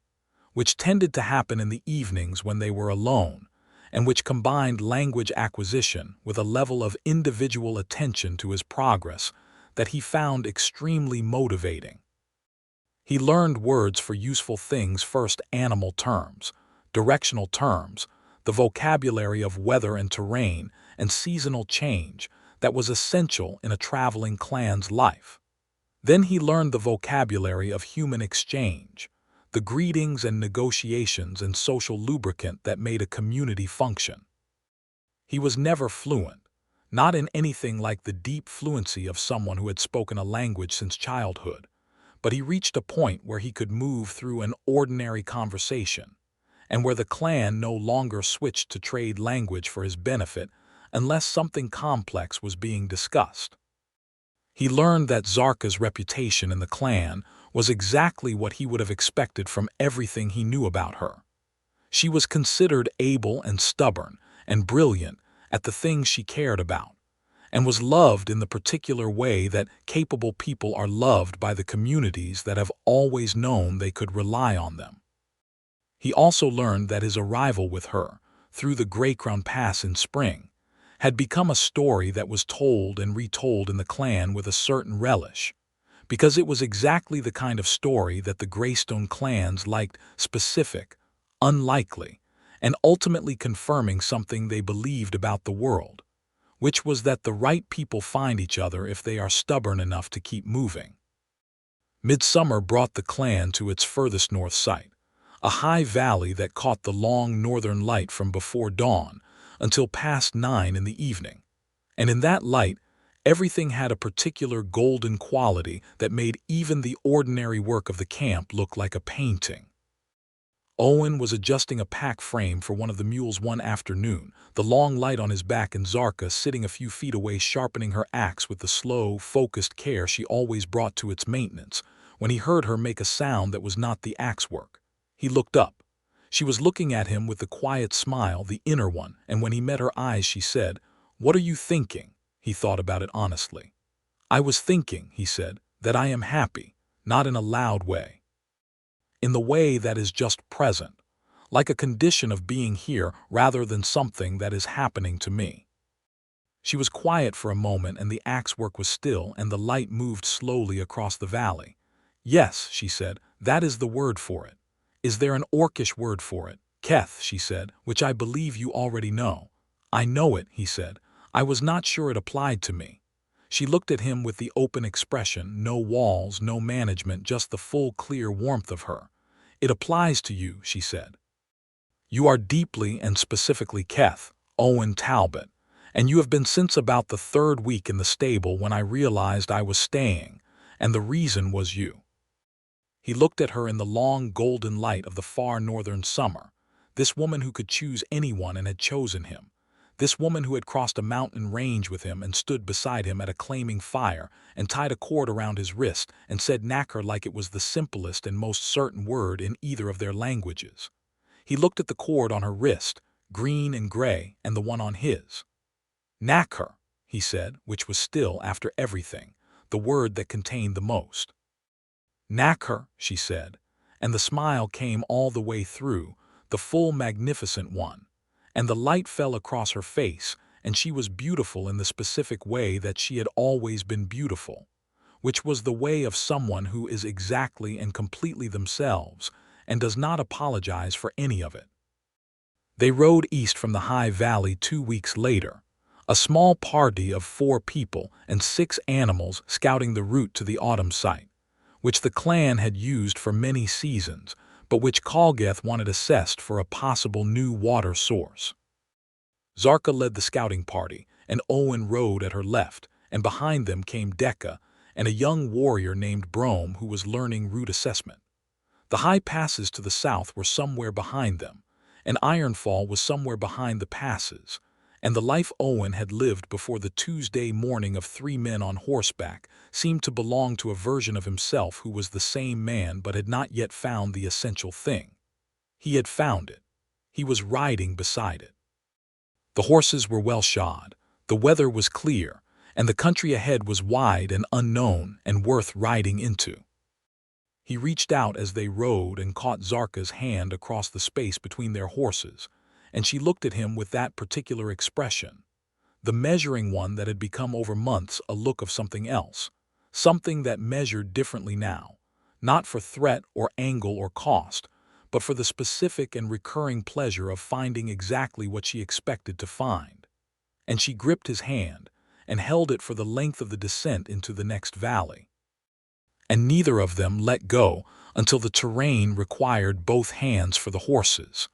which tended to happen in the evenings when they were alone, and which combined language acquisition with a level of individual attention to his progress that he found extremely motivating. He learned words for useful things first, animal terms, directional terms, the vocabulary of weather and terrain and seasonal change that was essential in a traveling clan's life. Then he learned the vocabulary of human exchange, the greetings and negotiations and social lubricant that made a community function. He was never fluent, not in anything like the deep fluency of someone who had spoken a language since childhood, but he reached a point where he could move through an ordinary conversation, and where the clan no longer switched to trade language for his benefit unless something complex was being discussed. He learned that Zarkha's reputation in the clan was exactly what he would have expected from everything he knew about her. She was considered able and stubborn and brilliant at the things she cared about, and was loved in the particular way that capable people are loved by the communities that have always known they could rely on them. He also learned that his arrival with her, through the Greycrown Pass in spring, had become a story that was told and retold in the clan with a certain relish, because it was exactly the kind of story that the Greystone clans liked, specific, unlikely, and ultimately confirming something they believed about the world, which was that the right people find each other if they are stubborn enough to keep moving. Midsummer brought the clan to its furthest north site, a high valley that caught the long northern light from before dawn until past 9 in the evening, and in that light everything had a particular golden quality that made even the ordinary work of the camp look like a painting. Owen was adjusting a pack frame for one of the mules one afternoon, the long light on his back, and Zarkha sitting a few feet away sharpening her axe with the slow, focused care she always brought to its maintenance, when he heard her make a sound that was not the axe work. He looked up. She was looking at him with the quiet smile, the inner one, and when he met her eyes she said, "What are you thinking?" He thought about it honestly. "I was thinking," he said, "that I am happy, not in a loud way. In the way that is just present, like a condition of being here rather than something that is happening to me." She was quiet for a moment and the axe work was still and the light moved slowly across the valley. "Yes," she said, "that is the word for it." "Is there an Orcish word for it?" "Keth," she said, "which I believe you already know." "I know it," he said. "I was not sure it applied to me." She looked at him with the open expression, no walls, no management, just the full, clear warmth of her. "It applies to you," she said. "You are deeply and specifically Keth, Owen Talbot, and you have been since about the 3rd week in the stable when I realized I was staying, and the reason was you." He looked at her in the long golden light of the far northern summer, this woman who could choose anyone and had chosen him, this woman who had crossed a mountain range with him and stood beside him at a claiming fire and tied a cord around his wrist and said knacker like it was the simplest and most certain word in either of their languages. He looked at the cord on her wrist, green and gray, and the one on his. "Knacker," he said, which was still, after everything, the word that contained the most. "Knacker," she said, and the smile came all the way through, the full magnificent one, and the light fell across her face, and she was beautiful in the specific way that she had always been beautiful, which was the way of someone who is exactly and completely themselves and does not apologize for any of it. They rode east from the high valley 2 weeks later, a small party of 4 people and 6 animals scouting the route to the autumn site, which the clan had used for many seasons, but which Calgeth wanted assessed for a possible new water source. Zarkha led the scouting party, and Owen rode at her left, and behind them came Decca and a young warrior named Brome who was learning route assessment. The high passes to the south were somewhere behind them, and Ironfall was somewhere behind the passes, and the life Owen had lived before the Tuesday morning of 3 men on horseback seemed to belong to a version of himself who was the same man but had not yet found the essential thing. He had found it. He was riding beside it. The horses were well shod, the weather was clear, and the country ahead was wide and unknown and worth riding into. He reached out as they rode and caught Zarkha's hand across the space between their horses, and she looked at him with that particular expression, the measuring one that had become over months a look of something else, something that measured differently now, not for threat or angle or cost, but for the specific and recurring pleasure of finding exactly what she expected to find. And she gripped his hand and held it for the length of the descent into the next valley. And neither of them let go until the terrain required both hands for the horses.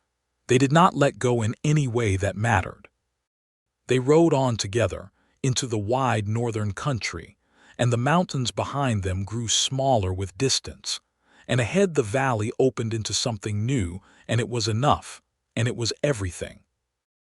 They did not let go in any way that mattered. They rode on together into the wide northern country, and the mountains behind them grew smaller with distance, and ahead the valley opened into something new, and it was enough, and it was everything.